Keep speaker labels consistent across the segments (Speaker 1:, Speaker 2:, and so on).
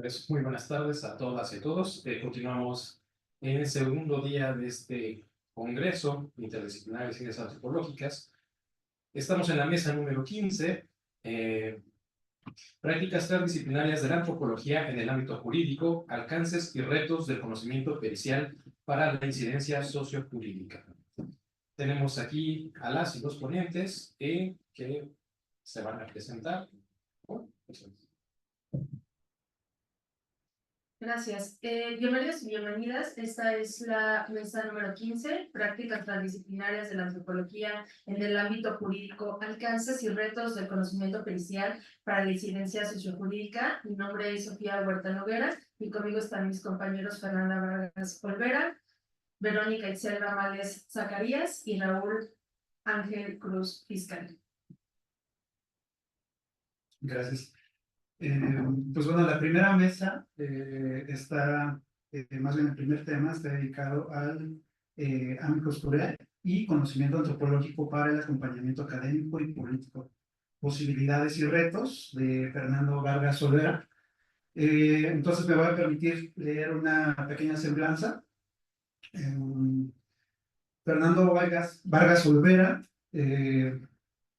Speaker 1: Pues muy buenas tardes a todas y a todos. Continuamos en el segundo día de este Congreso Interdisciplinario de Ciencias Antropológicas. Estamos en la mesa número 15, prácticas transdisciplinarias de la antropología en el ámbito jurídico, alcances y retos del conocimiento pericial para la incidencia sociojurídica. Tenemos aquí a las y los ponentes que se van a presentar.
Speaker 2: Gracias. Bienvenidos y bienvenidas. Esta es la mesa número 15, prácticas transdisciplinarias de la antropología en el ámbito jurídico, alcances y retos del conocimiento pericial para la incidencia sociojurídica. Mi nombre es Sofía Huerta Noguera y conmigo están mis compañeros Fernanda Vargas Olvera, Verónica Itzel Ramales Zacarías y Raúl Ángel Cruz Fiscal.
Speaker 3: Gracias. Pues bueno, la primera mesa está, más bien el primer tema está dedicado al amicus curiae y conocimiento antropológico para el acompañamiento académico y político. Posibilidades y retos de Fernando Vargas Olvera. Entonces me voy a permitir leer una pequeña semblanza. Fernando Vargas Olvera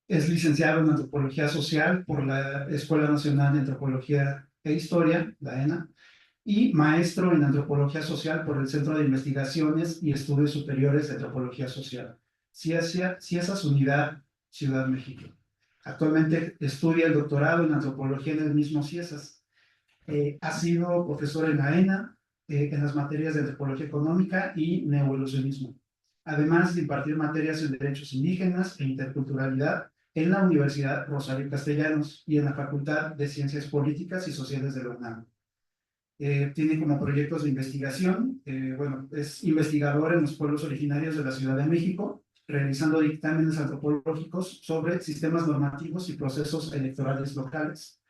Speaker 3: es licenciado en Antropología Social por la Escuela Nacional de Antropología e Historia, la ENA, y maestro en Antropología Social por el Centro de Investigaciones y Estudios Superiores de Antropología Social, CIESAS Unidad, Ciudad México. Actualmente estudia el doctorado en Antropología en el mismo CIESAS. Ha sido profesor en la ENA, en las materias de Antropología Económica y Neoevolucionismo, además de impartir materias en Derechos Indígenas e Interculturalidad en la Universidad Rosario Castellanos y en la Facultad de Ciencias Políticas y Sociales de la UNAM. Tiene como proyectos de investigación, es investigador en los pueblos originarios de la Ciudad de México, realizando dictámenes antropológicos sobre sistemas normativos y procesos electorales locales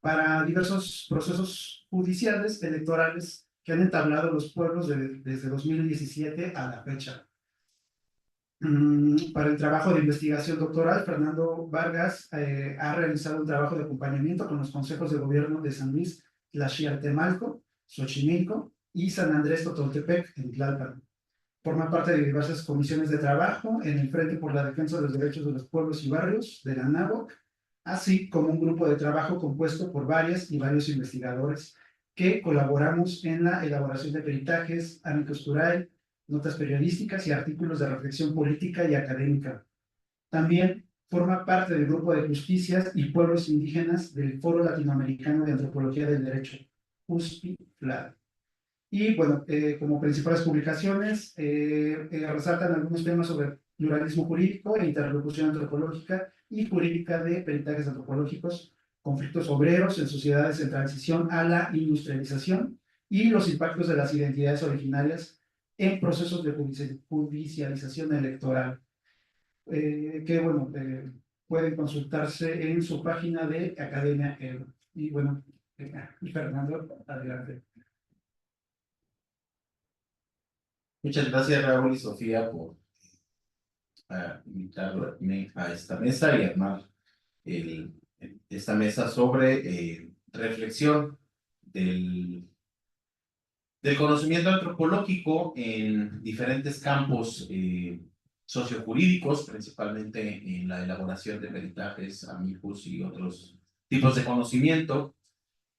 Speaker 3: para diversos procesos judiciales electorales que han entablado los pueblos desde 2017 a la fecha. Para el trabajo de investigación doctoral, Fernando Vargas ha realizado un trabajo de acompañamiento con los consejos de gobierno de San Luis Tlaxialtemalco, Xochimilco y San Andrés Totoltepec, en Tlalpan. Forma parte de diversas comisiones de trabajo en el Frente por la Defensa de los Derechos de los Pueblos y Barrios de la ANAVOC, así como un grupo de trabajo compuesto por varios investigadores que colaboramos en la elaboración de peritajes, amicus curiae, notas periodísticas y artículos de reflexión política y académica. También forma parte del Grupo de Justicias y Pueblos Indígenas del Foro Latinoamericano de Antropología del Derecho, USPI-FLAD. Y bueno, como principales publicaciones, resaltan algunos temas sobre pluralismo jurídico e interlocución antropológica y jurídica de peritajes antropológicos, conflictos obreros en sociedades en transición a la industrialización y los impactos de las identidades originarias en procesos de judicialización electoral, que bueno, pueden consultarse en su página de Academia EDO. Y bueno, Fernando, adelante.
Speaker 4: Muchas gracias, Raúl y Sofía, por invitarme a esta mesa y armar esta mesa sobre reflexión del conocimiento antropológico en diferentes campos sociojurídicos, principalmente en la elaboración de peritajes, amicus y otros tipos de conocimiento.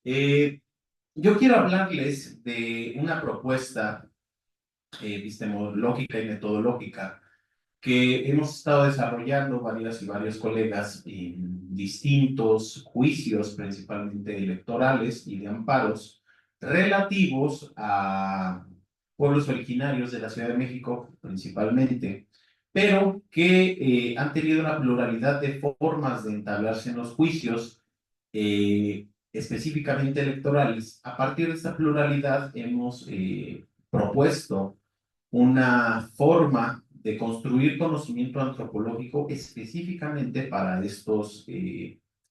Speaker 4: Yo quiero hablarles de una propuesta epistemológica y metodológica que hemos estado desarrollando varias y varios colegas en distintos juicios, principalmente electorales y de amparos, relativos a pueblos originarios de la Ciudad de México, principalmente, pero que han tenido una pluralidad de formas de entablarse en los juicios, específicamente electorales. A partir de esta pluralidad hemos propuesto una forma de construir conocimiento antropológico específicamente para estos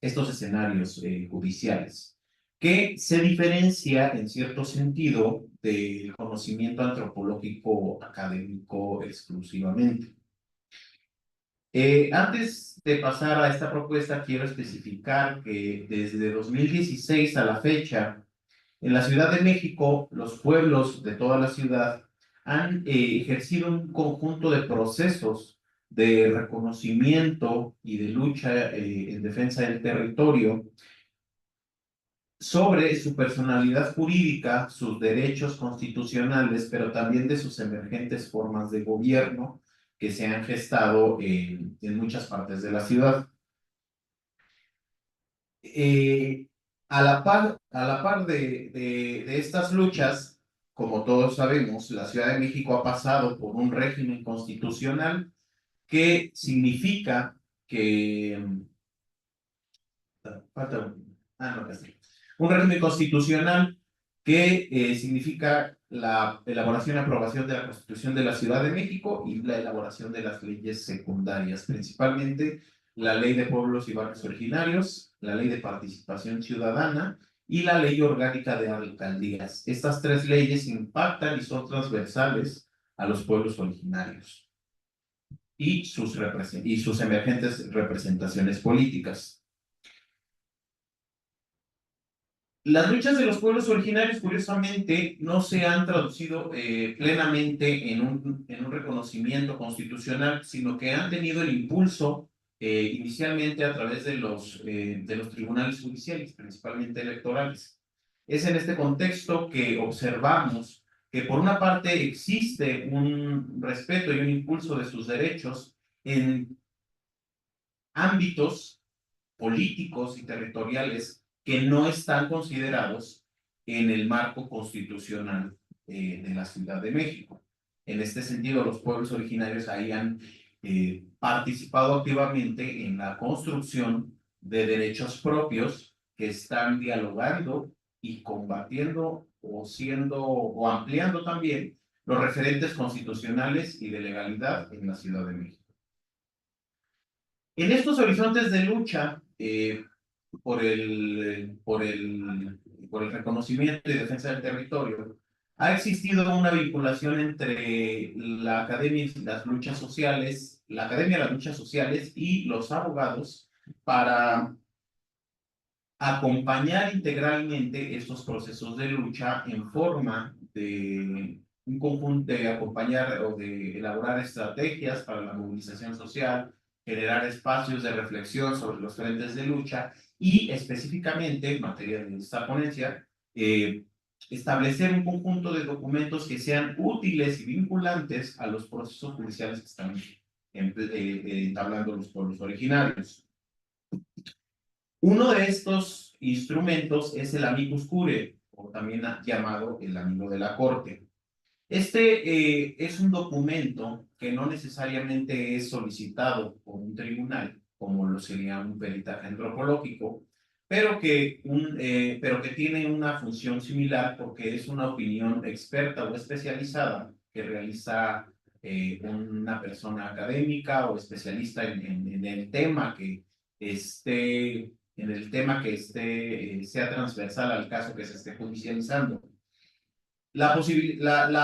Speaker 4: escenarios judiciales, que se diferencia en cierto sentido del conocimiento antropológico académico exclusivamente. Antes de pasar a esta propuesta, quiero especificar que desde 2016 a la fecha En la Ciudad de México, los pueblos de toda la ciudad han ejercido un conjunto de procesos de reconocimiento y de lucha en defensa del territorio sobre su personalidad jurídica, sus derechos constitucionales, pero también de sus emergentes formas de gobierno que se han gestado en muchas partes de la ciudad. A la par de estas luchas, como todos sabemos, la Ciudad de México ha pasado por un régimen constitucional que significa que... no, casi. Un régimen constitucional que significa la elaboración y aprobación de la Constitución de la Ciudad de México y la elaboración de las leyes secundarias, principalmente la Ley de Pueblos y Barrios Originarios, la Ley de Participación Ciudadana y la Ley Orgánica de Alcaldías. Estas tres leyes impactan y son transversales a los pueblos originarios y sus emergentes representaciones políticas. Las luchas de los pueblos originarios, curiosamente, no se han traducido plenamente en un reconocimiento constitucional, sino que han tenido el impulso inicialmente a través de los tribunales judiciales, principalmente electorales. Es en este contexto que observamos que por una parte existe un respeto y un impulso de sus derechos en ámbitos políticos y territoriales que no están considerados en el marco constitucional de la Ciudad de México. En este sentido, los pueblos originarios ahí han participado activamente en la construcción de derechos propios que están dialogando y combatiendo o ampliando también los referentes constitucionales y de legalidad en la Ciudad de México. En estos horizontes de lucha por el reconocimiento y defensa del territorio, ha existido una vinculación entre la Academia y las luchas sociales, la Academia de las Luchas Sociales y los abogados para acompañar integralmente estos procesos de lucha en forma de un conjunto de acompañar o de elaborar estrategias para la movilización social, generar espacios de reflexión sobre los frentes de lucha y específicamente en materia de esta ponencia, establecer un conjunto de documentos que sean útiles y vinculantes a los procesos judiciales que están entablando los pueblos originarios. Uno de estos instrumentos es el amicus curiae, o también llamado el amigo de la corte. Este es un documento que no necesariamente es solicitado por un tribunal, como lo sería un peritaje antropológico, pero que tiene una función similar porque es una opinión experta o especializada que realiza una persona académica o especialista en el tema que sea transversal al caso que se esté judicializando. La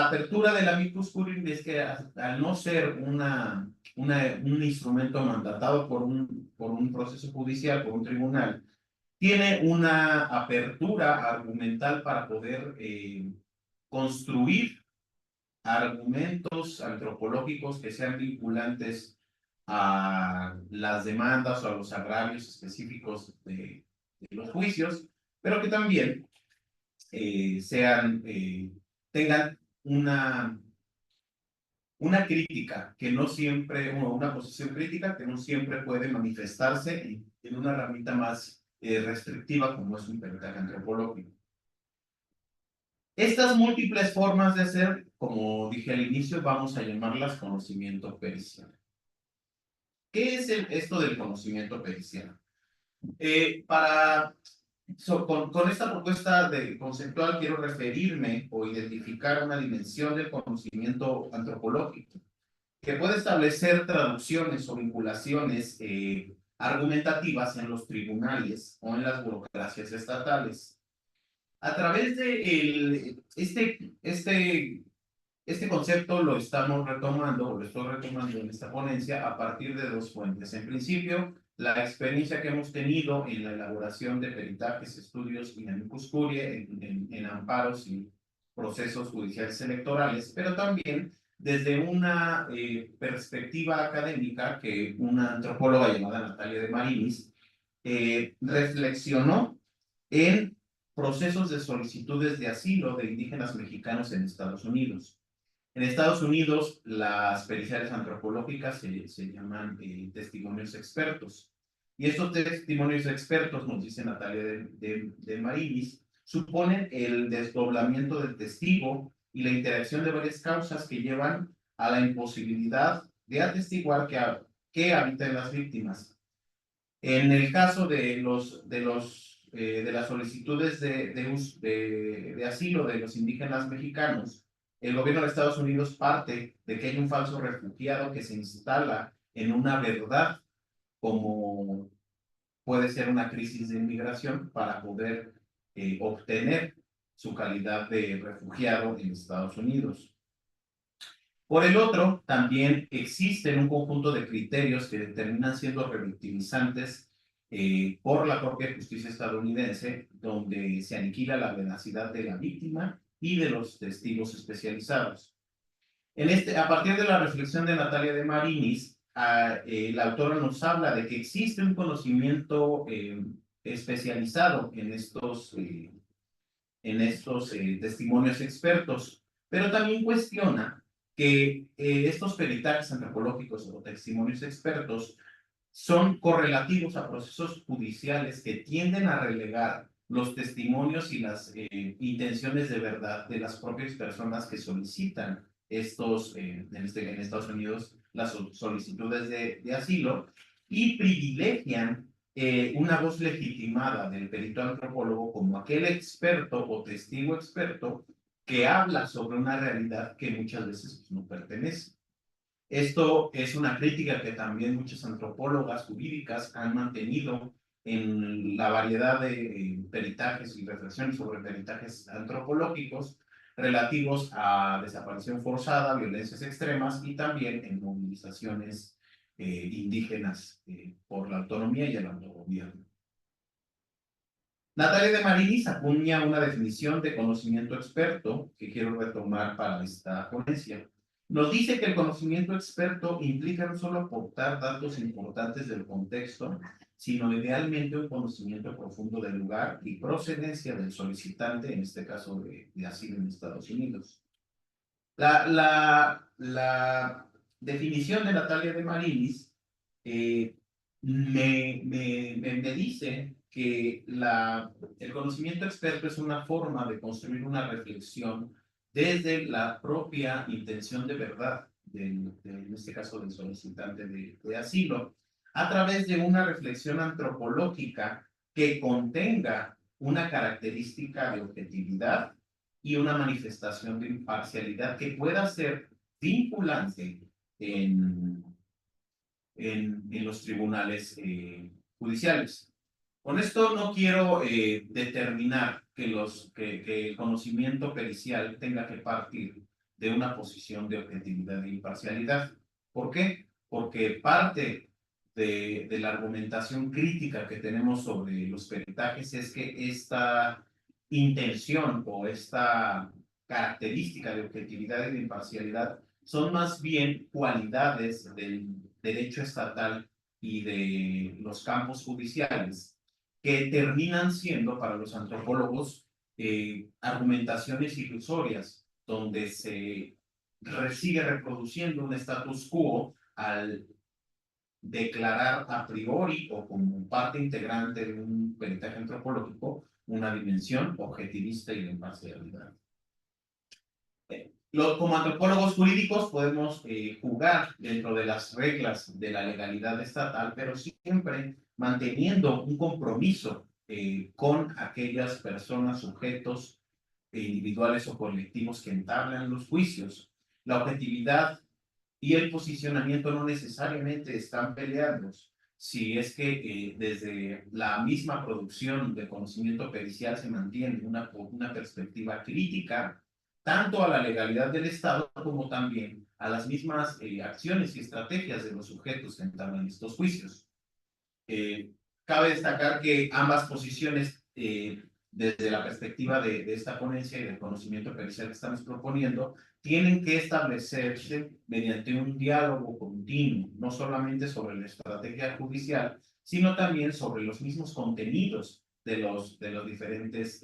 Speaker 4: apertura del amicus curiae es que al no ser un instrumento mandatado por un proceso judicial, por un tribunal, tiene una apertura argumental para poder construir argumentos antropológicos que sean vinculantes a las demandas o a los agravios específicos de los juicios, pero que también tengan una crítica que no siempre, o una posición crítica que no siempre puede manifestarse en una ramita más restrictiva como es un peritaje antropológico. Estas múltiples formas de hacer, como dije al inicio, vamos a llamarlas conocimiento pericial. ¿Qué es esto del conocimiento pericial? Con esta propuesta conceptual quiero referirme o identificar una dimensión del conocimiento antropológico que puede establecer traducciones o vinculaciones argumentativas en los tribunales o en las burocracias estatales. A través de este Este concepto lo estamos retomando, o lo estoy retomando en esta ponencia a partir de dos fuentes. En principio, la experiencia que hemos tenido en la elaboración de peritajes, estudios y amicus curiae en amparos y procesos judiciales electorales, pero también desde una perspectiva académica que una antropóloga llamada Natalia de Marinis reflexionó en procesos de solicitudes de asilo de indígenas mexicanos en Estados Unidos. En Estados Unidos, las periciales antropológicas se llaman testimonios expertos. Y estos testimonios expertos, nos dice Natalia de Marinis, suponen el desdoblamiento del testigo y la interacción de varias causas que llevan a la imposibilidad de atestiguar que habitan las víctimas. En el caso de las solicitudes de asilo de los indígenas mexicanos, el gobierno de Estados Unidos parte de que hay un falso refugiado que se instala en una verdad, como puede ser una crisis de inmigración, para poder obtener su calidad de refugiado en Estados Unidos. Por el otro, también existen un conjunto de criterios que terminan siendo revictimizantes por la propia justicia estadounidense, donde se aniquila la veracidad de la víctima y de los testigos especializados. A partir de la reflexión de Natalia de Marinis, la autora nos habla de que existe un conocimiento especializado en estos testimonios expertos, pero también cuestiona que estos peritajes antropológicos o testimonios expertos son correlativos a procesos judiciales que tienden a relegar los testimonios y las intenciones de verdad de las propias personas que solicitan en Estados Unidos, las solicitudes de asilo, y privilegian una voz legitimada del perito antropólogo como aquel experto o testigo experto que habla sobre una realidad que muchas veces no pertenece. Esto es una crítica que también muchas antropólogas jurídicas han mantenido en la variedad de peritajes y reflexiones sobre peritajes antropológicos relativos a desaparición forzada, violencias extremas y también en movilizaciones indígenas por la autonomía y el autogobierno. Natalia de Marinis acuña una definición de conocimiento experto que quiero retomar para esta ponencia. Nos dice que el conocimiento experto implica no solo aportar datos importantes del contexto, sino idealmente un conocimiento profundo del lugar y procedencia del solicitante, en este caso de asilo en Estados Unidos. La definición de Natalia de Marinis me dice que el conocimiento experto es una forma de construir una reflexión desde la propia intención de verdad, en este caso del solicitante de asilo, a través de una reflexión antropológica que contenga una característica de objetividad y una manifestación de imparcialidad que pueda ser vinculante en los tribunales judiciales. Con esto no quiero determinar que el conocimiento pericial tenga que partir de una posición de objetividad e imparcialidad. ¿Por qué? Porque parte de la argumentación crítica que tenemos sobre los peritajes es que esta intención o esta característica de objetividad y de imparcialidad son más bien cualidades del derecho estatal y de los campos judiciales que terminan siendo para los antropólogos argumentaciones ilusorias, donde se sigue reproduciendo un status quo al declarar a priori o como parte integrante de un peritaje antropológico una dimensión objetivista y de imparcialidad. Como antropólogos jurídicos podemos jugar dentro de las reglas de la legalidad estatal, pero siempre manteniendo un compromiso con aquellas personas, sujetos individuales o colectivos que entablan los juicios. La objetividad y el posicionamiento no necesariamente están peleados. Si es que desde la misma producción de conocimiento pericial se mantiene una perspectiva crítica tanto a la legalidad del Estado como también a las mismas acciones y estrategias de los sujetos que entablan estos juicios. Cabe destacar que ambas posiciones, desde la perspectiva de esta ponencia y del conocimiento pericial que estamos proponiendo, tienen que establecerse mediante un diálogo continuo, no solamente sobre la estrategia judicial, sino también sobre los mismos contenidos de los diferentes,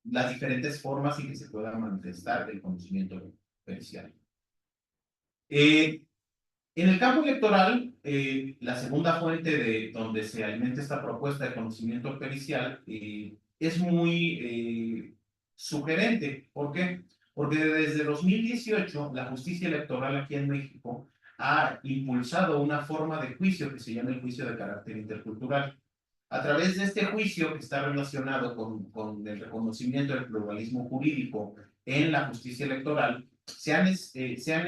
Speaker 4: las diferentes formas en que se pueda manifestar el conocimiento pericial. En el campo electoral, la segunda fuente de donde se alimenta esta propuesta de conocimiento pericial es muy sugerente. ¿Por qué? Porque desde 2018 la justicia electoral aquí en México ha impulsado una forma de juicio que se llama el juicio de carácter intercultural. A través de este juicio, que está relacionado con el reconocimiento del pluralismo jurídico en la justicia electoral, se han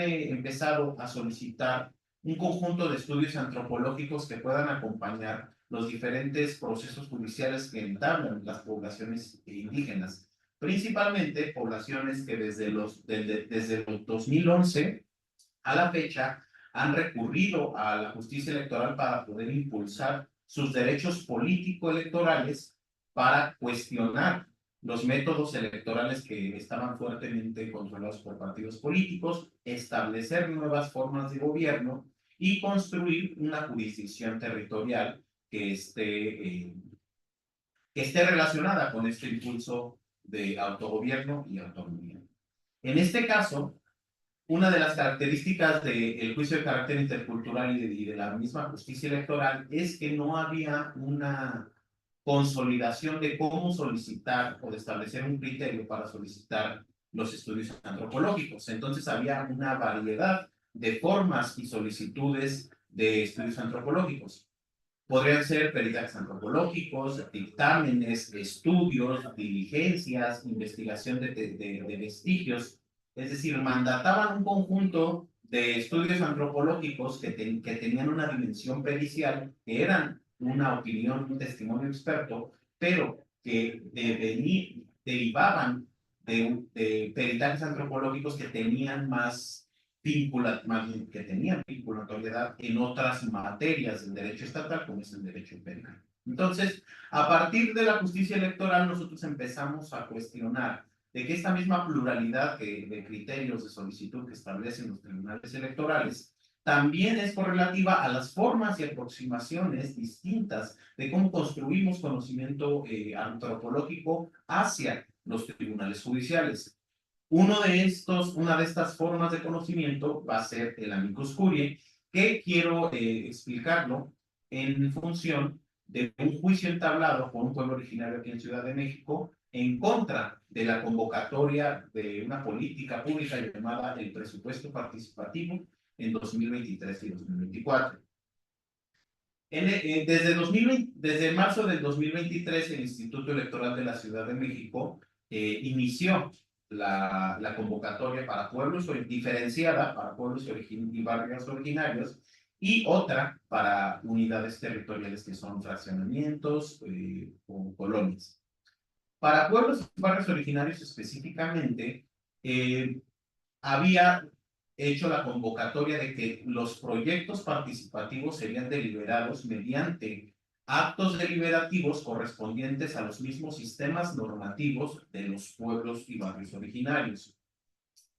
Speaker 4: empezado a solicitar un conjunto de estudios antropológicos que puedan acompañar los diferentes procesos judiciales que entablan las poblaciones indígenas, principalmente poblaciones que desde el 2011 a la fecha han recurrido a la justicia electoral para poder impulsar sus derechos político-electorales, para cuestionar los métodos electorales que estaban fuertemente controlados por partidos políticos, establecer nuevas formas de gobierno y construir una jurisdicción territorial que esté relacionada con este impulso de autogobierno y autonomía. En este caso, una de las características del juicio de carácter intercultural y de la misma justicia electoral es que no había una consolidación de cómo solicitar o de establecer un criterio para solicitar los estudios antropológicos. Entonces había una variedad de formas y solicitudes de estudios antropológicos. Podrían ser peritajes antropológicos, dictámenes, estudios, diligencias, investigación de vestigios. Es decir, mandataban un conjunto de estudios antropológicos que tenían una dimensión pericial, que eran una opinión, un testimonio experto, pero que derivaban de peritajes antropológicos que tenían que tenían vinculatoriedad en otras materias del derecho estatal, como es el derecho penal. Entonces, a partir de la justicia electoral, nosotros empezamos a cuestionar de que esta misma pluralidad de criterios de solicitud que establecen los tribunales electorales también es correlativa a las formas y aproximaciones distintas de cómo construimos conocimiento antropológico hacia los tribunales judiciales. Una de estas formas de conocimiento va a ser el amicus curiae, que quiero explicarlo en función de un juicio entablado por un pueblo originario aquí en Ciudad de México en contra de la convocatoria de una política pública llamada el presupuesto participativo en 2023 y 2024. Desde marzo del 2023, el Instituto Electoral de la Ciudad de México inició la convocatoria para pueblos, diferenciada para pueblos y barrios originarios, y otra para unidades territoriales que son fraccionamientos o colonias. Para pueblos y barrios originarios específicamente, había hecho la convocatoria de que los proyectos participativos serían deliberados mediante actos deliberativos correspondientes a los mismos sistemas normativos de los pueblos y barrios originarios.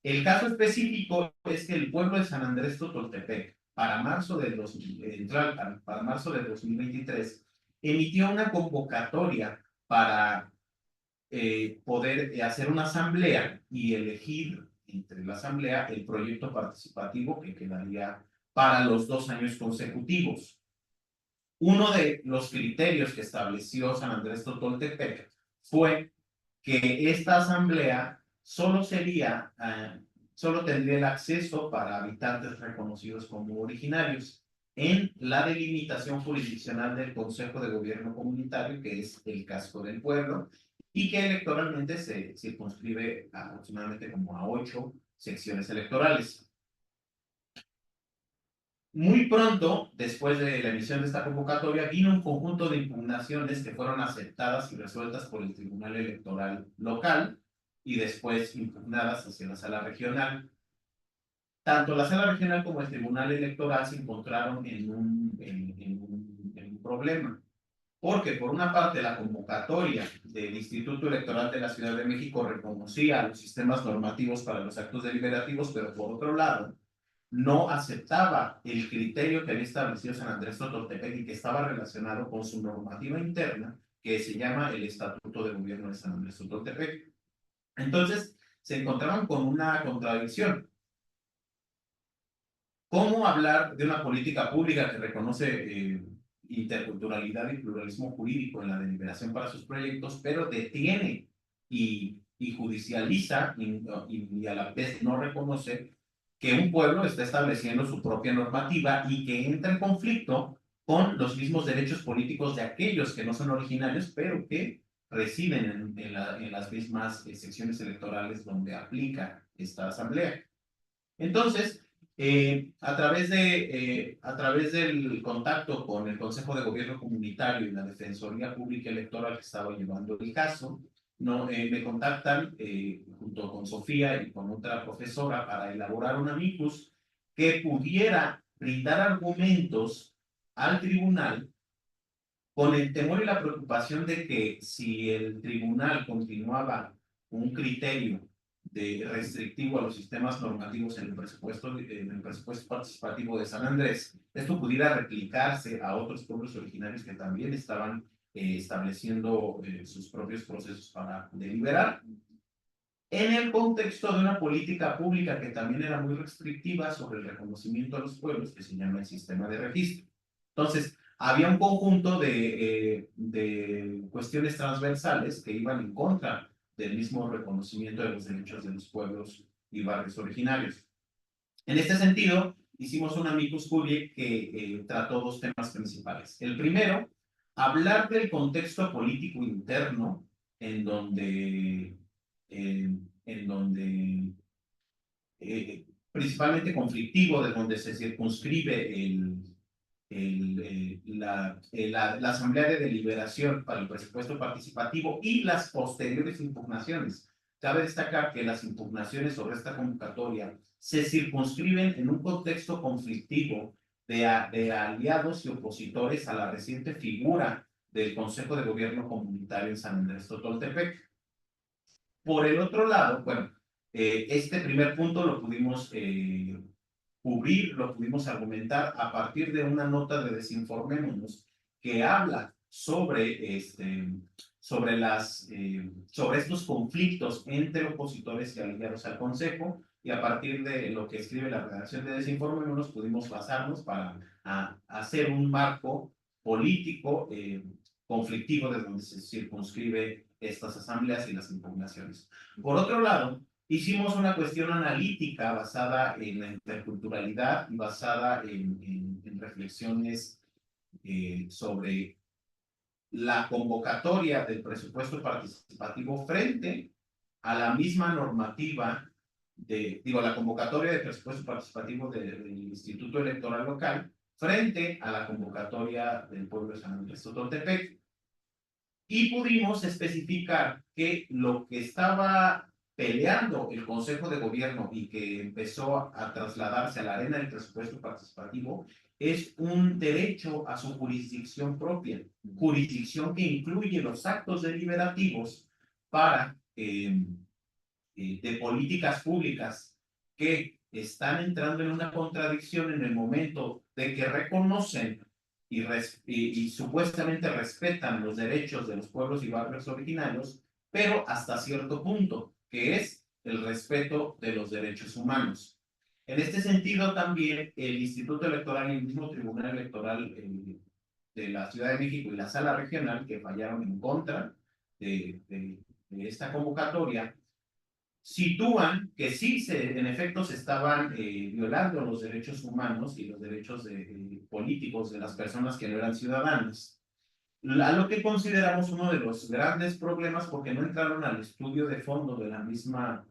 Speaker 4: El caso específico es que el pueblo de San Andrés Totoltepec, para marzo de 2023, emitió una convocatoria para poder hacer una asamblea y elegir entre la asamblea el proyecto participativo que quedaría para los 2 años consecutivos. Uno de los criterios que estableció San Andrés Totoltepec fue que esta asamblea solo tendría el acceso para habitantes reconocidos como originarios en la delimitación jurisdiccional del Consejo de Gobierno Comunitario, que es el casco del pueblo, y que electoralmente se circunscribe aproximadamente como a 8 secciones electorales. Muy pronto, después de la emisión de esta convocatoria, vino un conjunto de impugnaciones que fueron aceptadas y resueltas por el Tribunal Electoral local, y después impugnadas hacia la sala regional. Tanto la sala regional como el tribunal electoral se encontraron en un problema. Porque por una parte la convocatoria del Instituto Electoral de la Ciudad de México reconocía los sistemas normativos para los actos deliberativos, pero por otro lado no aceptaba el criterio que había establecido San Andrés Totoltepec y que estaba relacionado con su normativa interna, que se llama el Estatuto de Gobierno de San Andrés Totoltepec. Entonces se encontraban con una contradicción. ¿Cómo hablar de una política pública que reconoce interculturalidad y pluralismo jurídico en la deliberación para sus proyectos, pero detiene y judicializa y a la vez no reconoce que un pueblo está estableciendo su propia normativa y que entra en conflicto con los mismos derechos políticos de aquellos que no son originarios, pero que residen en las mismas secciones electorales donde aplica esta asamblea? Entonces, a través del contacto con el Consejo de Gobierno Comunitario y la Defensoría Pública Electoral que estaba llevando el caso, no, me contactan junto con Sofía y con otra profesora para elaborar un amicus que pudiera brindar argumentos al tribunal con el temor y la preocupación de que si el tribunal continuaba un criterio restrictivo a los sistemas normativos en el presupuesto participativo de San Andrés, esto pudiera replicarse a otros pueblos originarios que también estaban estableciendo sus propios procesos para deliberar, en el contexto de una política pública que también era muy restrictiva sobre el reconocimiento a los pueblos, que se llama el sistema de registro. Entonces, había un conjunto de cuestiones transversales que iban en contra del mismo reconocimiento de los derechos de los pueblos y barrios originarios. En este sentido, hicimos un amicus curiae que trató dos temas principales. El primero, hablar del contexto político interno en donde principalmente conflictivo, de donde se circunscribe la Asamblea de Deliberación para el Presupuesto Participativo y las posteriores impugnaciones. Cabe destacar que las impugnaciones sobre esta convocatoria se circunscriben en un contexto conflictivo de aliados y opositores a la reciente figura del Consejo de Gobierno Comunitario en San Andrés Totoltepec. Por el otro lado, bueno, este primer punto lo pudimos cubrir, lo pudimos argumentar a partir de una nota de Desinformémonos que habla sobre, sobre estos conflictos entre opositores y aliados al Consejo, y a partir de lo que escribe la redacción de Desinformémonos pudimos basarnos para hacer un marco político conflictivo de donde se circunscribe estas asambleas y las impugnaciones. Por otro lado, hicimos una cuestión analítica basada en la interculturalidad y basada en reflexiones sobre la convocatoria del presupuesto participativo frente a la misma normativa la convocatoria del presupuesto participativo del Instituto Electoral Local frente a la convocatoria del pueblo de San Andrés Totoltepec. Y pudimos especificar que lo que estaba peleando el Consejo de Gobierno y que empezó a trasladarse a la arena del presupuesto participativo es un derecho a su jurisdicción propia, jurisdicción que incluye los actos deliberativos para de políticas públicas que están entrando en una contradicción en el momento de que reconocen y supuestamente respetan los derechos de los pueblos y barrios originarios, pero hasta cierto punto, que es el respeto de los derechos humanos. En este sentido, también el Instituto Electoral y el mismo Tribunal Electoral de la Ciudad de México y la Sala Regional, que fallaron en contra de esta convocatoria, sitúan que sí, en efecto, se estaban violando los derechos humanos y los derechos políticos de las personas que no eran ciudadanas. A lo que consideramos uno de los grandes problemas porque no entraron al estudio de fondo de la misma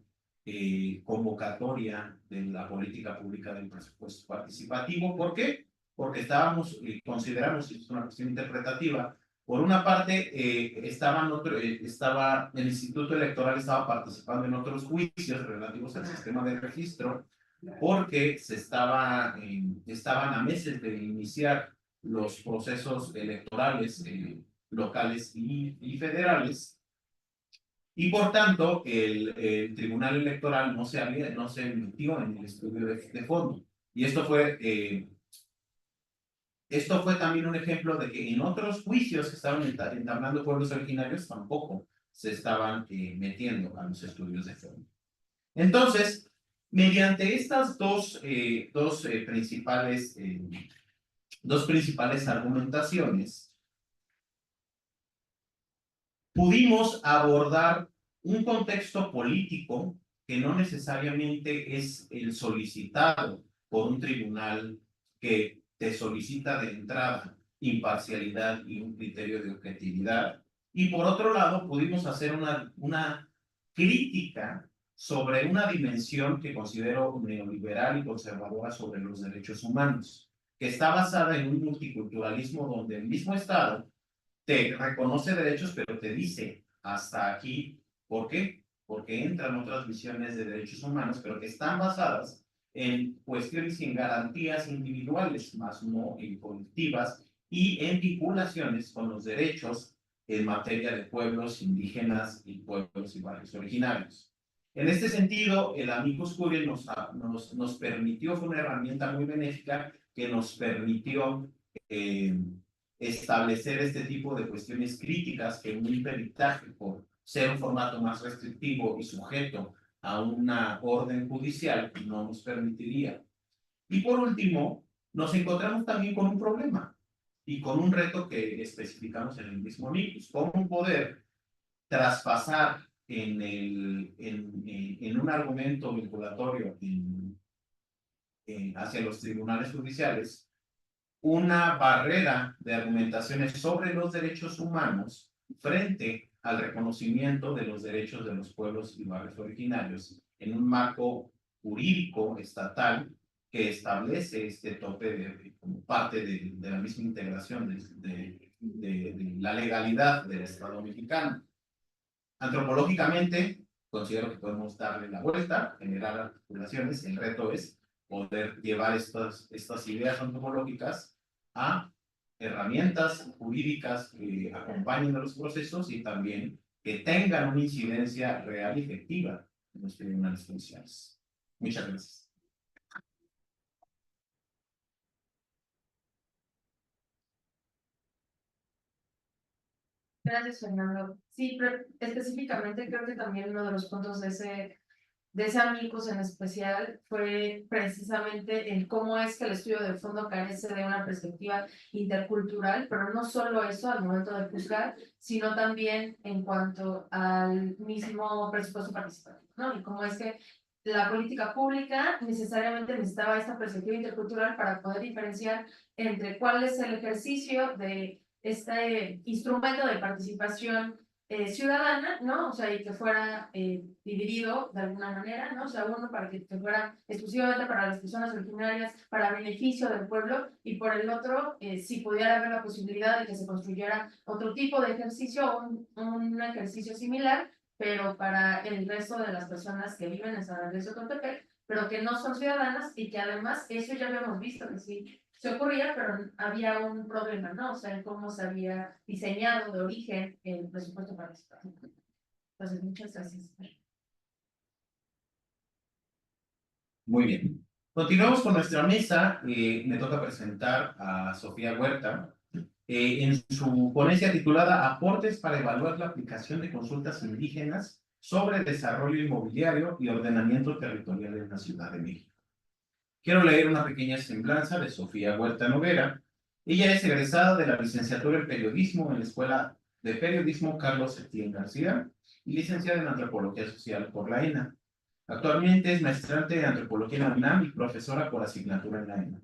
Speaker 4: convocatoria de la política pública del presupuesto participativo. ¿Por qué? Porque consideramos, y es una cuestión interpretativa, Por una parte, el Instituto Electoral estaba participando en otros juicios relativos al sistema de registro, porque estaban a meses de iniciar los procesos electorales locales y federales, y por tanto el Tribunal Electoral no se metió en el estudio de fondo. Y esto fue también un ejemplo de que en otros juicios que estaban entablando pueblos originarios tampoco se estaban metiendo a los estudios de fondo. Entonces, mediante estas dos principales argumentaciones, pudimos abordar un contexto político que no necesariamente es el solicitado por un tribunal que te solicita de entrada imparcialidad y un criterio de objetividad. Y por otro lado, pudimos hacer una crítica sobre una dimensión que considero neoliberal y conservadora sobre los derechos humanos, que está basada en un multiculturalismo donde el mismo Estado te reconoce derechos, pero te dice hasta aquí. ¿Por qué? Porque entran otras visiones de derechos humanos, pero que están basadas en cuestiones y en garantías individuales, más no en colectivas, y en vinculaciones con los derechos en materia de pueblos indígenas y pueblos y barrios originarios. En este sentido, el Amicus Curiae nos permitió, fue una herramienta muy benéfica que nos permitió establecer este tipo de cuestiones críticas que un peritaje, por ser un formato más restrictivo y sujeto a una orden judicial, no nos permitiría. Y por último, nos encontramos también con un problema y con un reto que especificamos en el mismo Amicus: cómo poder traspasar en un argumento vinculatorio hacia los tribunales judiciales una barrera de argumentaciones sobre los derechos humanos frente al reconocimiento de los derechos de los pueblos y barrios originarios en un marco jurídico estatal que establece este tope como parte de la misma integración de la legalidad del Estado mexicano. Antropológicamente, considero que podemos darle la vuelta, generar articulaciones. El reto es poder llevar estas ideas antropológicas a herramientas jurídicas que acompañen a los procesos y también que tengan una incidencia real y efectiva en los tribunales judiciales. Muchas gracias.
Speaker 2: Gracias, Fernando. Sí, pero específicamente creo que también uno de los puntos de ese Amicus en especial fue precisamente en cómo es que el estudio de fondo carece de una perspectiva intercultural, pero no solo eso al momento de juzgar, sino también en cuanto al mismo presupuesto participativo, ¿no? Y cómo es que la política pública necesariamente necesitaba esta perspectiva intercultural para poder diferenciar entre cuál es el ejercicio de este instrumento de participación ciudadana, ¿no? O sea, y que fuera dividido de alguna manera, ¿no? O sea, uno para que fuera exclusivamente para las personas originarias, para beneficio del pueblo, y por el otro, si pudiera haber la posibilidad de que se construyera otro tipo de ejercicio, un ejercicio similar, pero para el resto de las personas que viven en San Andrés Ocotlán, pero que no son ciudadanas, y que además, eso ya habíamos visto, que sí se ocurría, pero había un problema, ¿no? O sea, en cómo se había diseñado de origen el presupuesto participativo. Entonces, muchas gracias.
Speaker 4: Muy bien. Continuamos con nuestra mesa. Me toca presentar a Sofía Huerta en su ponencia titulada Aportes para evaluar la aplicación de consultas indígenas sobre desarrollo inmobiliario y ordenamiento territorial en la Ciudad de México. Quiero leer una pequeña semblanza de Sofía Huerta Noguera. Ella es egresada de la licenciatura en periodismo en la Escuela de Periodismo Carlos Septién García y licenciada en antropología social por la ENA. Actualmente es maestrante de antropología en la UNAM y profesora por asignatura en la ENA.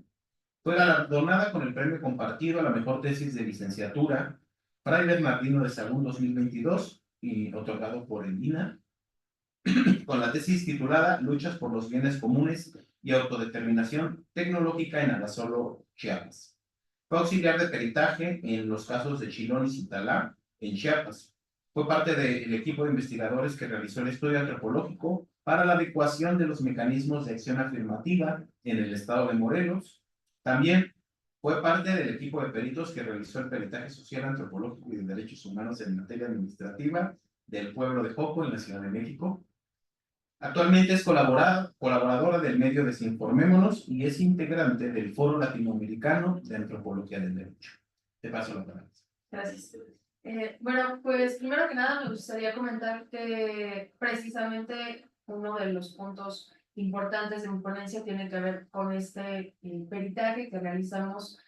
Speaker 4: Fue galardonada con el premio compartido a la mejor tesis de licenciatura Fray Bernardino de Sahagún 2022 y otorgado por el INA, con la tesis titulada Luchas por los bienes comunes y autodeterminación tecnológica en Abasolo, Chiapas. Fue auxiliar de peritaje en los casos de Chilón y Cintalá, en Chiapas. Fue parte del equipo de investigadores que realizó el estudio antropológico para la adecuación de los mecanismos de acción afirmativa en el estado de Morelos. También fue parte del equipo de peritos que realizó el peritaje social, antropológico y de derechos humanos en materia administrativa del pueblo de Joco en la Ciudad de México. Actualmente es colaboradora del medio Desinformémonos y es integrante del Foro Latinoamericano de Antropología del Derecho. Te paso la palabra.
Speaker 2: Gracias. Bueno, pues primero que nada me gustaría comentar que precisamente uno de los puntos importantes de mi ponencia tiene que ver con este peritaje que realizamos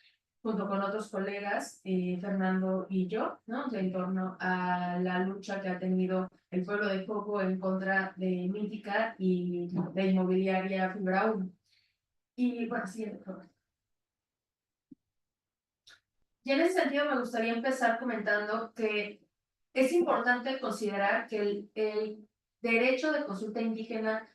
Speaker 2: junto con otros colegas, Fernando y yo, ¿no? En torno a la lucha que ha tenido el pueblo de Joco en contra de Mítica y de Inmobiliaria Fibra 1. Y bueno, siguiente, por favor. Y en ese sentido me gustaría empezar comentando que es importante considerar que el derecho de consulta indígena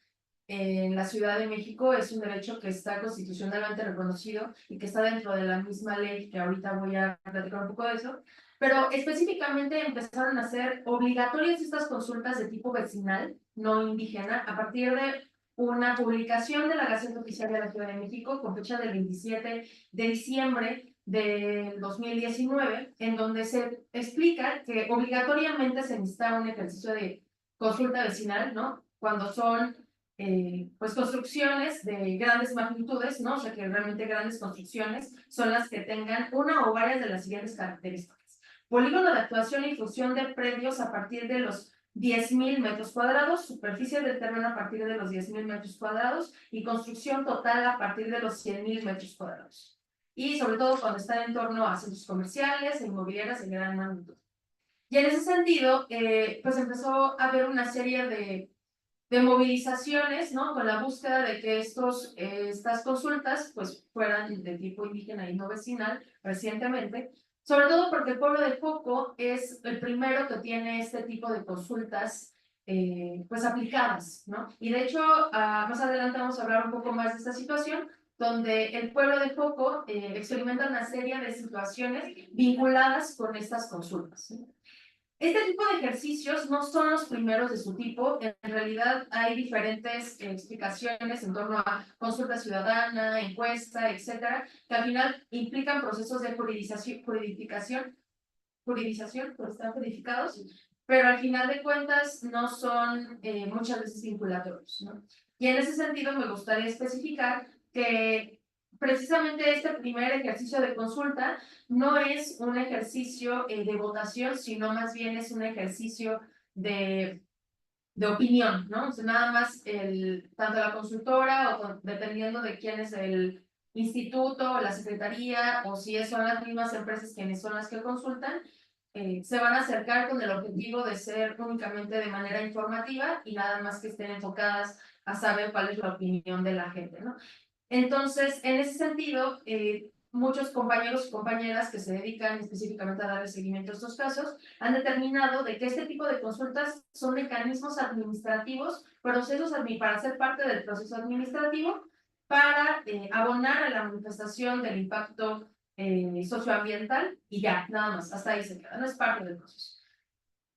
Speaker 2: en la Ciudad de México es un derecho que está constitucionalmente reconocido y que está dentro de la misma ley, que ahorita voy a platicar un poco de eso, pero específicamente empezaron a ser obligatorias estas consultas de tipo vecinal, no indígena, a partir de una publicación de la Gaceta Oficial de la Ciudad de México con fecha del 27 de diciembre del 2019, en donde se explica que obligatoriamente se necesita un ejercicio de consulta vecinal, ¿no? Cuando son pues construcciones de grandes magnitudes, ¿no? O sea, que realmente grandes construcciones son las que tengan una o varias de las siguientes características. Polígono de actuación y fusión de predios a partir de los 10.000 metros cuadrados, superficie del terreno a partir de los 10.000 metros cuadrados y construcción total a partir de los 100.000 metros cuadrados. Y sobre todo cuando está en torno a centros comerciales e inmobiliarias en gran magnitud. Y en ese sentido, pues empezó a haber una serie de movilizaciones, ¿no? Con la búsqueda de que estas consultas pues fueran de tipo indígena y no vecinal recientemente, sobre todo porque el pueblo de Joco es el primero que tiene este tipo de consultas pues aplicadas, ¿no? Y de hecho, más adelante vamos a hablar un poco más de esta situación, donde el pueblo de Joco experimenta una serie de situaciones vinculadas con estas consultas, ¿sí? Este tipo de ejercicios no son los primeros de su tipo. En realidad hay diferentes explicaciones en torno a consulta ciudadana, encuesta, etcétera, que al final implican procesos de juridificación, pues están codificados, pero al final de cuentas no son muchas veces vinculatorios, ¿no? Y en ese sentido me gustaría especificar que precisamente este primer ejercicio de consulta no es un ejercicio de votación, sino más bien es un ejercicio de opinión, ¿no? O sea, nada más tanto la consultora o dependiendo de quién es el instituto o la secretaría o si son las mismas empresas quienes son las que consultan, se van a acercar con el objetivo de ser únicamente de manera informativa y nada más que estén enfocadas a saber cuál es la opinión de la gente, ¿no? Entonces, en ese sentido, muchos compañeros y compañeras que se dedican específicamente a darle seguimiento a estos casos han determinado de que este tipo de consultas son mecanismos administrativos, procesos para ser parte del proceso administrativo, para abonar a la manifestación del impacto socioambiental y ya, nada más, hasta ahí se queda, no es parte del proceso.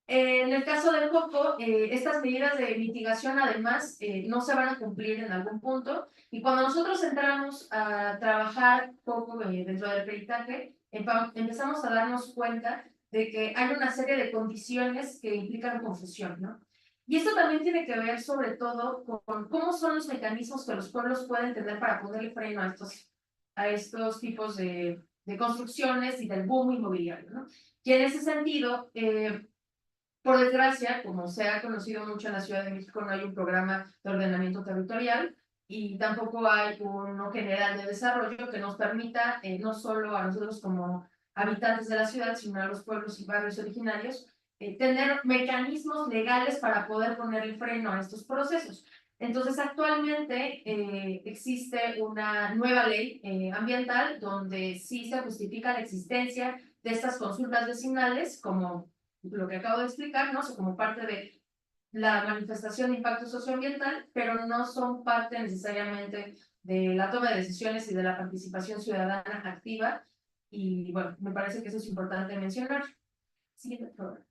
Speaker 2: En el caso del Joco, estas medidas de mitigación además no se van a cumplir en algún punto y cuando nosotros entramos a trabajar poco dentro del peritaje, empezamos a darnos cuenta de que hay una serie de condiciones que implican confusión, ¿no? Y esto también tiene que ver sobre todo con cómo son los mecanismos que los pueblos pueden tener para ponerle freno a estos tipos de construcciones y del boom inmobiliario, ¿no? Y en ese sentido, por desgracia, como se ha conocido mucho en la Ciudad de México, no hay un programa de ordenamiento territorial y tampoco hay uno general de desarrollo que nos permita, no solo a nosotros como habitantes de la ciudad, sino a los pueblos y barrios originarios, tener mecanismos legales para poder poner el freno a estos procesos. Entonces, actualmente existe una nueva ley ambiental donde sí se justifica la existencia de estas consultas vecinales como lo que acabo de explicar, ¿no? O sea, como parte de la manifestación de impacto socioambiental, pero no son parte necesariamente de la toma de decisiones y de la participación ciudadana activa. y bueno, me parece que eso es importante mencionar. Siguiente, por favor.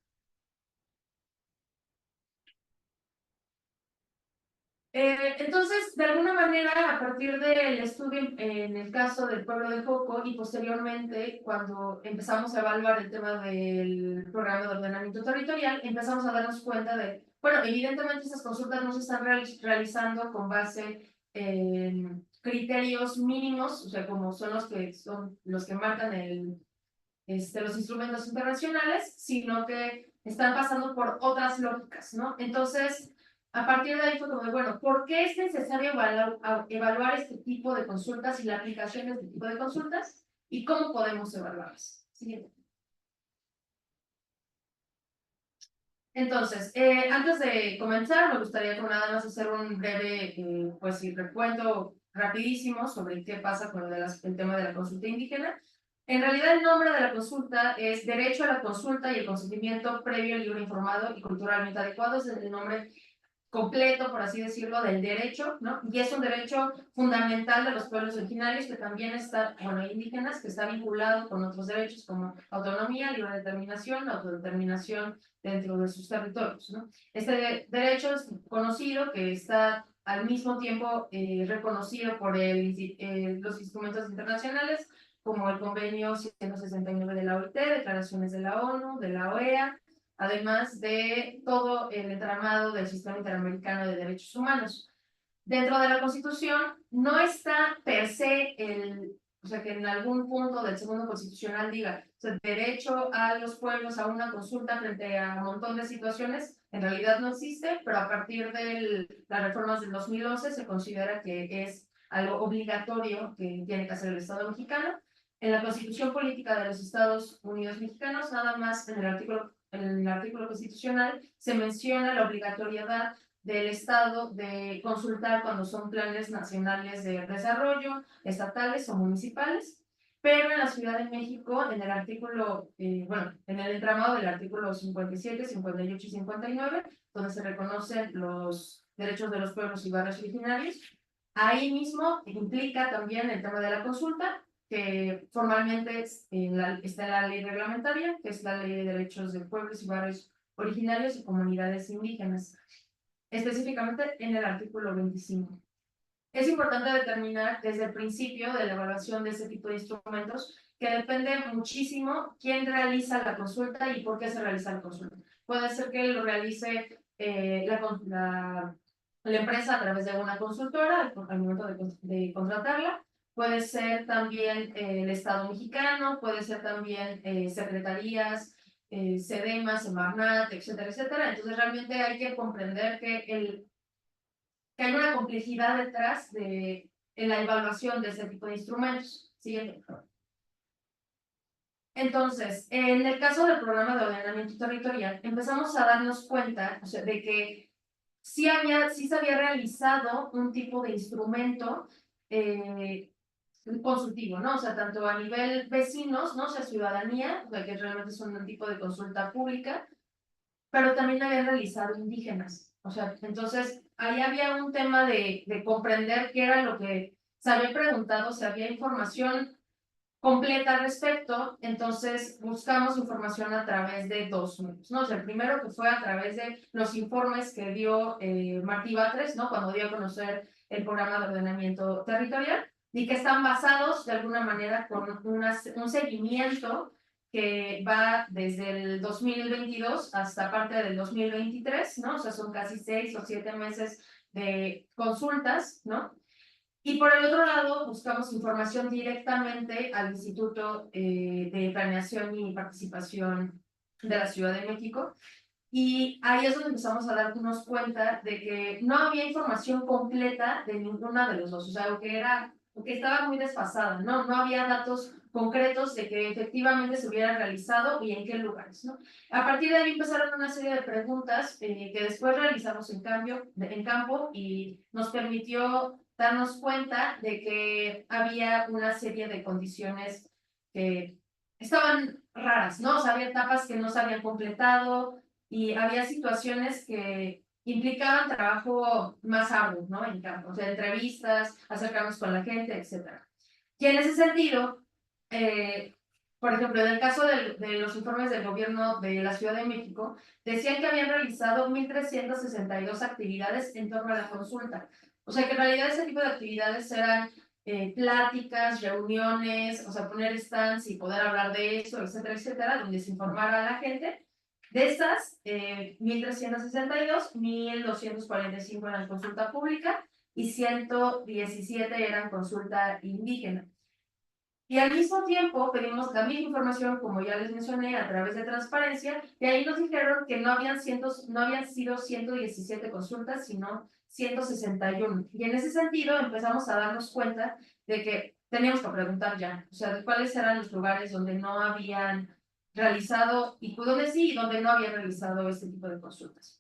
Speaker 2: Entonces, de alguna manera, a partir del estudio en el caso del pueblo de Joco y posteriormente, cuando empezamos a evaluar el tema del programa de ordenamiento territorial, empezamos a darnos cuenta de, bueno, evidentemente esas consultas no se están realizando con base en criterios mínimos, o sea, como son los que marcan los instrumentos internacionales, sino que están pasando por otras lógicas, ¿no? Entonces, a partir de ahí fue como de, bueno, ¿por qué es necesario evaluar este tipo de consultas y la aplicación de este tipo de consultas? ¿Y cómo podemos evaluarlas? Siguiente. Entonces, antes de comenzar, me gustaría como nada más hacer un breve, pues, recuento rapidísimo sobre qué pasa con el tema de la consulta indígena. En realidad, el nombre de la consulta es Derecho a la Consulta y el Consentimiento Previo, Libre, Informado y Culturalmente Adecuado. Es el nombre completo, por así decirlo, del derecho, ¿no? Y es un derecho fundamental de los pueblos originarios que también está, bueno, indígenas, que está vinculado con otros derechos como autonomía, libre determinación, autodeterminación dentro de sus territorios, ¿no? Este derecho es conocido, que está al mismo tiempo reconocido por los instrumentos internacionales, como el Convenio 169 de la OIT, declaraciones de la ONU, de la OEA, además de todo el entramado del Sistema Interamericano de Derechos Humanos. Dentro de la Constitución no está per se o sea, que en algún punto del segundo constitucional diga, o sea, derecho a los pueblos a una consulta frente a un montón de situaciones, en realidad no existe, pero a partir de las reformas del 2011 se considera que es algo obligatorio que tiene que hacer el Estado mexicano. En la Constitución Política de los Estados Unidos Mexicanos, nada más en el artículo constitucional se menciona la obligatoriedad del Estado de consultar cuando son planes nacionales de desarrollo, estatales o municipales, pero en la Ciudad de México, en el artículo, bueno, en el entramado del artículo 57, 58 y 59, donde se reconocen los derechos de los pueblos y barrios originarios, ahí mismo implica también el tema de la consulta, que formalmente está en la ley reglamentaria, que es la Ley de Derechos de Pueblos y Barrios Originarios y Comunidades Indígenas, específicamente en el artículo 25. Es importante determinar desde el principio de la evaluación de este tipo de instrumentos que depende muchísimo quién realiza la consulta y por qué se realiza la consulta. Puede ser que lo realice la empresa a través de una consultora al momento de contratarla. Puede ser también el Estado mexicano, puede ser también secretarías, SEDEMA, Semarnat, etcétera, etcétera. Entonces realmente hay que comprender que hay una complejidad detrás en la evaluación de este tipo de instrumentos. Siguiente. Entonces, en el caso del programa de ordenamiento territorial, empezamos a darnos cuenta, o sea, de que sí se había realizado un tipo de instrumento consultivo, ¿no? O sea, tanto a nivel vecinos, ¿no? O sea, ciudadanía, o sea, que realmente son un tipo de consulta pública, pero también habían realizado indígenas. O sea, entonces ahí había un tema de comprender qué era lo que se había preguntado, si había información completa al respecto, entonces buscamos información a través de dos medios, ¿no? O sea, el primero que fue a través de los informes que dio Martí Batres, ¿no? Cuando dio a conocer el programa de ordenamiento territorial, y que están basados de alguna manera con un seguimiento que va desde el 2022 hasta parte del 2023, ¿no? O sea, son casi 6 o 7 meses de consultas, ¿no? Y por el otro lado, buscamos información directamente al Instituto de Planeación y Participación de la Ciudad de México. Y ahí es donde empezamos a darnos cuenta de que no había información completa de ninguna de los dos. O sea, que estaba muy desfasada, ¿no? No había datos concretos de que efectivamente se hubiera realizado y en qué lugares, ¿no? A partir de ahí empezaron una serie de preguntas que después realizamos en campo y nos permitió darnos cuenta de que había una serie de condiciones que estaban raras, ¿no? O sea, había etapas que no se habían completado y había situaciones que implicaban trabajo más arduo, ¿no? En campo, o sea, entrevistas, acercarnos con la gente, etc. Y en ese sentido, por ejemplo, en el caso de los informes del gobierno de la Ciudad de México, decían que habían realizado 1,362 actividades en torno a la consulta. O sea que en realidad ese tipo de actividades eran pláticas, reuniones, o sea, poner stands y poder hablar de eso, etcétera, etcétera, donde se informara a la gente. De estas, 1,362, 1,245 eran consulta pública y 117 eran consulta indígena. Y al mismo tiempo pedimos la misma información, como ya les mencioné, a través de transparencia, y ahí nos dijeron que no habían sido 117 consultas, sino 161. Y en ese sentido empezamos a darnos cuenta de que teníamos que preguntar ya, o sea, de cuáles eran los lugares donde no habían realizado, y donde sí, y donde no habían realizado este tipo de consultas.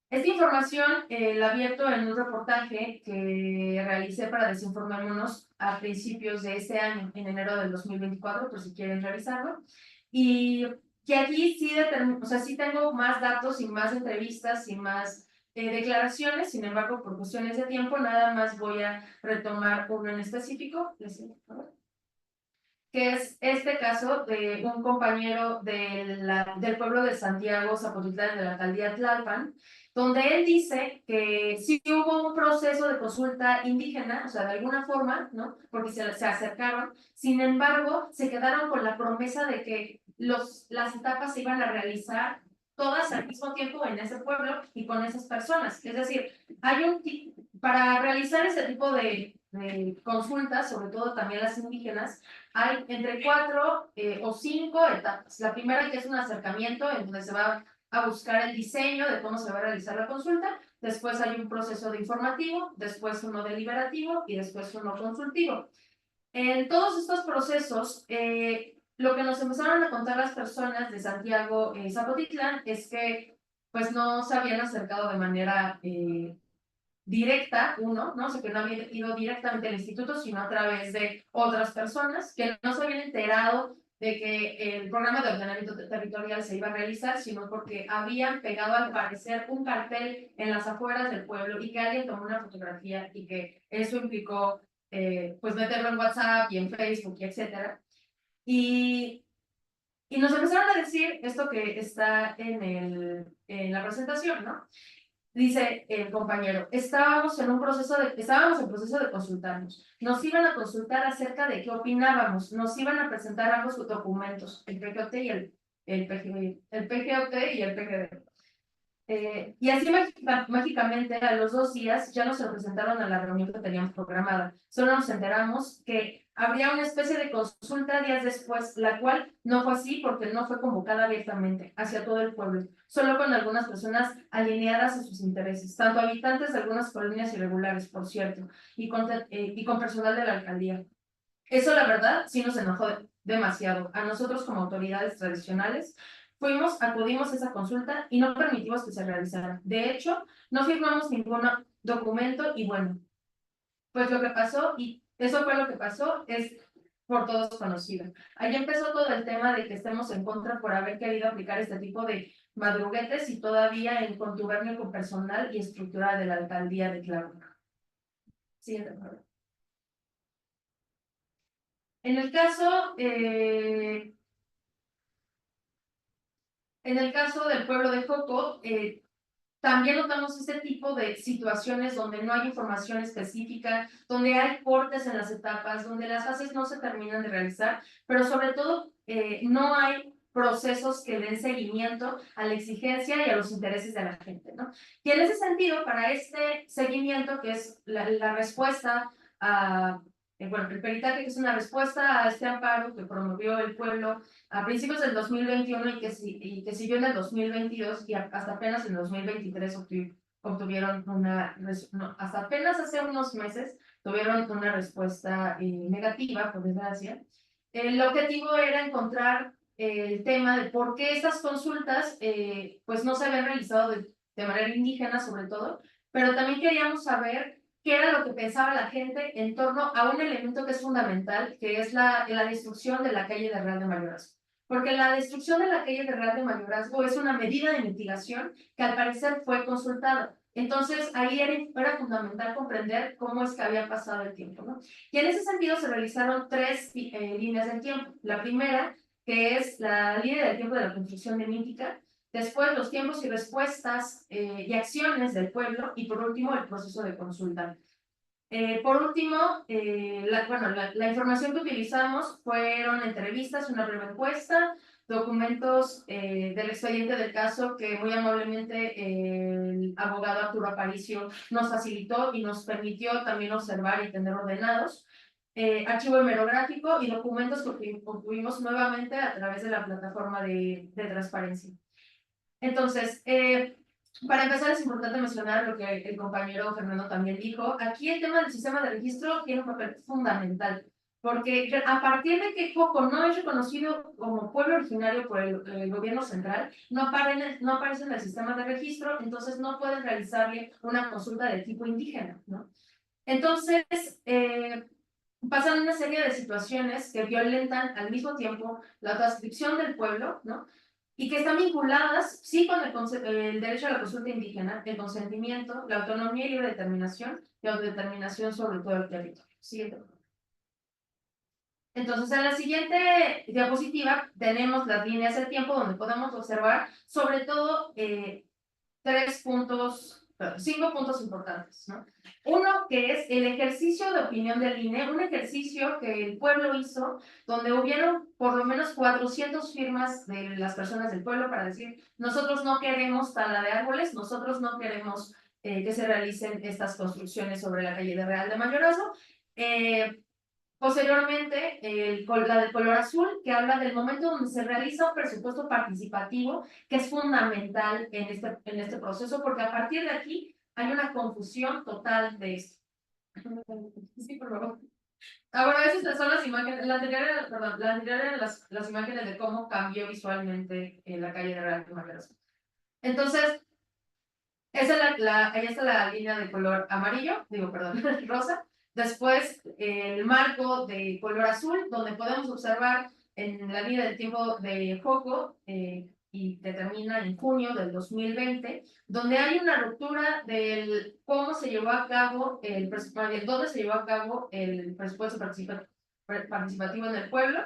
Speaker 2: Esta información la vierto en un reportaje que realicé para Desinformémonos a principios de este año, en enero del 2024, por si quieren revisarlo. Y que aquí sí, o sea, sí tengo más datos y más entrevistas y más declaraciones, sin embargo, por cuestiones de tiempo, nada más voy a retomar uno en específico. Que es este caso de un compañero del pueblo de Santiago, Zapotitlán, de la alcaldía Tlalpan, donde él dice que sí hubo un proceso de consulta indígena, o sea, de alguna forma, ¿no? Porque se acercaron, sin embargo, se quedaron con la promesa de que las etapas se iban a realizar todas al mismo tiempo en ese pueblo y con esas personas. Es decir, para realizar ese tipo de consultas, sobre todo también las indígenas, hay entre 4 o 5 etapas. La primera, que es un acercamiento en donde se va a buscar el diseño de cómo se va a realizar la consulta. Después hay un proceso de informativo, después uno deliberativo y después uno consultivo. En todos estos procesos, lo que nos empezaron a contar las personas de Santiago Zapotitlán es que pues no se habían acercado de manera directa, ¿no? O sea, que no había ido directamente al instituto, sino a través de otras personas que no se habían enterado de que el programa de ordenamiento territorial se iba a realizar, sino porque habían pegado al parecer un cartel en las afueras del pueblo y que alguien tomó una fotografía y que eso implicó pues meterlo en WhatsApp y en Facebook y etcétera. Y nos empezaron a decir esto que está en la presentación, ¿no? Dice el compañero, estábamos en proceso de consultarnos. Nos iban a consultar acerca de qué opinábamos. Nos iban a presentar ambos documentos, el PGOT y el PGOT y el PGD. Y así mágicamente a los 2 días ya nos presentaron a la reunión que teníamos programada. Solo nos enteramos que habría una especie de consulta días después, la cual no fue así porque no fue convocada abiertamente hacia todo el pueblo, solo con algunas personas alineadas a sus intereses, tanto habitantes de algunas colonias irregulares, por cierto, y con personal de la alcaldía. Eso, la verdad, sí nos enojó demasiado. A nosotros como autoridades tradicionales, acudimos a esa consulta y no permitimos que se realizara. De hecho, no firmamos ningún documento y bueno, pues lo que pasó, y eso fue lo que pasó, es por todos conocido. Ahí empezó todo el tema de que estemos en contra por haber querido aplicar este tipo de madruguetes y todavía en contubernio con personal y estructura de la alcaldía de Tláhuac. Siguiente, por favor. En el caso, del pueblo de Joco, también notamos este tipo de situaciones donde no hay información específica, donde hay cortes en las etapas, donde las fases no se terminan de realizar, pero sobre todo no hay procesos que den seguimiento a la exigencia y a los intereses de la gente, ¿no? Y en ese sentido, para este seguimiento, que es la respuesta a, bueno, el peritaje, que es una respuesta a este amparo que promovió el pueblo a principios del 2021 y que siguió en el 2022 y hasta apenas en el 2023 obtuvieron hasta apenas hace unos meses tuvieron una respuesta negativa, por desgracia. El objetivo era encontrar el tema de por qué estas consultas pues no se habían realizado de manera indígena sobre todo, pero también queríamos saber qué era lo que pensaba la gente en torno a un elemento que es fundamental, que es la destrucción de la calle de Real de Mayorazgo. Porque la destrucción de la calle de Real de Mayorazgo es una medida de mitigación que al parecer fue consultada. Entonces, ahí era fundamental comprender cómo es que había pasado el tiempo, ¿no? Y en ese sentido se realizaron tres líneas del tiempo. La primera, que es la línea del tiempo de la construcción de Mítica, después los tiempos y respuestas y acciones del pueblo, y por último el proceso de consulta. Por último, la información que utilizamos fueron entrevistas, una breve encuesta, documentos del expediente del caso que muy amablemente el abogado Arturo Aparicio nos facilitó y nos permitió también observar y tener ordenados, archivo hemerográfico y documentos que obtuvimos nuevamente a través de la plataforma de transparencia. Entonces, para empezar, es importante mencionar lo que el compañero Fernando también dijo. Aquí el tema del sistema de registro tiene un papel fundamental, porque a partir de que Joco no es reconocido como pueblo originario por el gobierno central, no aparece en el sistema de registro, entonces no pueden realizarle una consulta de tipo indígena, ¿no? Entonces, pasan una serie de situaciones que violentan al mismo tiempo la transcripción del pueblo, ¿no? Y que están vinculadas, sí, con el derecho a la consulta indígena, el consentimiento, la autonomía y libre determinación, y autodeterminación sobre todo el territorio. Siguiente. Entonces, en la siguiente diapositiva tenemos las líneas del tiempo donde podemos observar, sobre todo, 5 puntos importantes, ¿no? Uno, que es el ejercicio de opinión del INE, un ejercicio que el pueblo hizo, donde hubieron por lo menos 400 firmas de las personas del pueblo para decir, nosotros no queremos tala de árboles, nosotros no queremos que se realicen estas construcciones sobre la calle de Real de Mayorazgo. Posteriormente, la del color azul, que habla del momento donde se realiza un presupuesto participativo, que es fundamental en este proceso, porque a partir de aquí hay una confusión total de esto. Sí, por favor. Ahora, esas son las imágenes, la anterior eran las imágenes de cómo cambió visualmente la calle de Real de Mayorazgo. Entonces, esa es ahí está la línea de color amarillo, perdón, rosa. Después, el marco de color azul, donde podemos observar en la línea del tiempo de Joco, y determina en junio del 2020, donde hay una ruptura del cómo se llevó a cabo dónde se llevó a cabo el presupuesto participativo en el pueblo,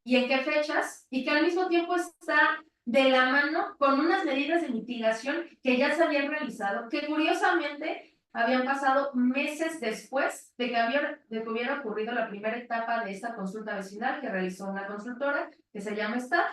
Speaker 2: y en qué fechas, y que al mismo tiempo está de la mano con unas medidas de mitigación que ya se habían realizado, que curiosamente habían pasado meses después de que hubiera ocurrido la primera etapa de esta consulta vecinal que realizó una consultora que se llama STAF,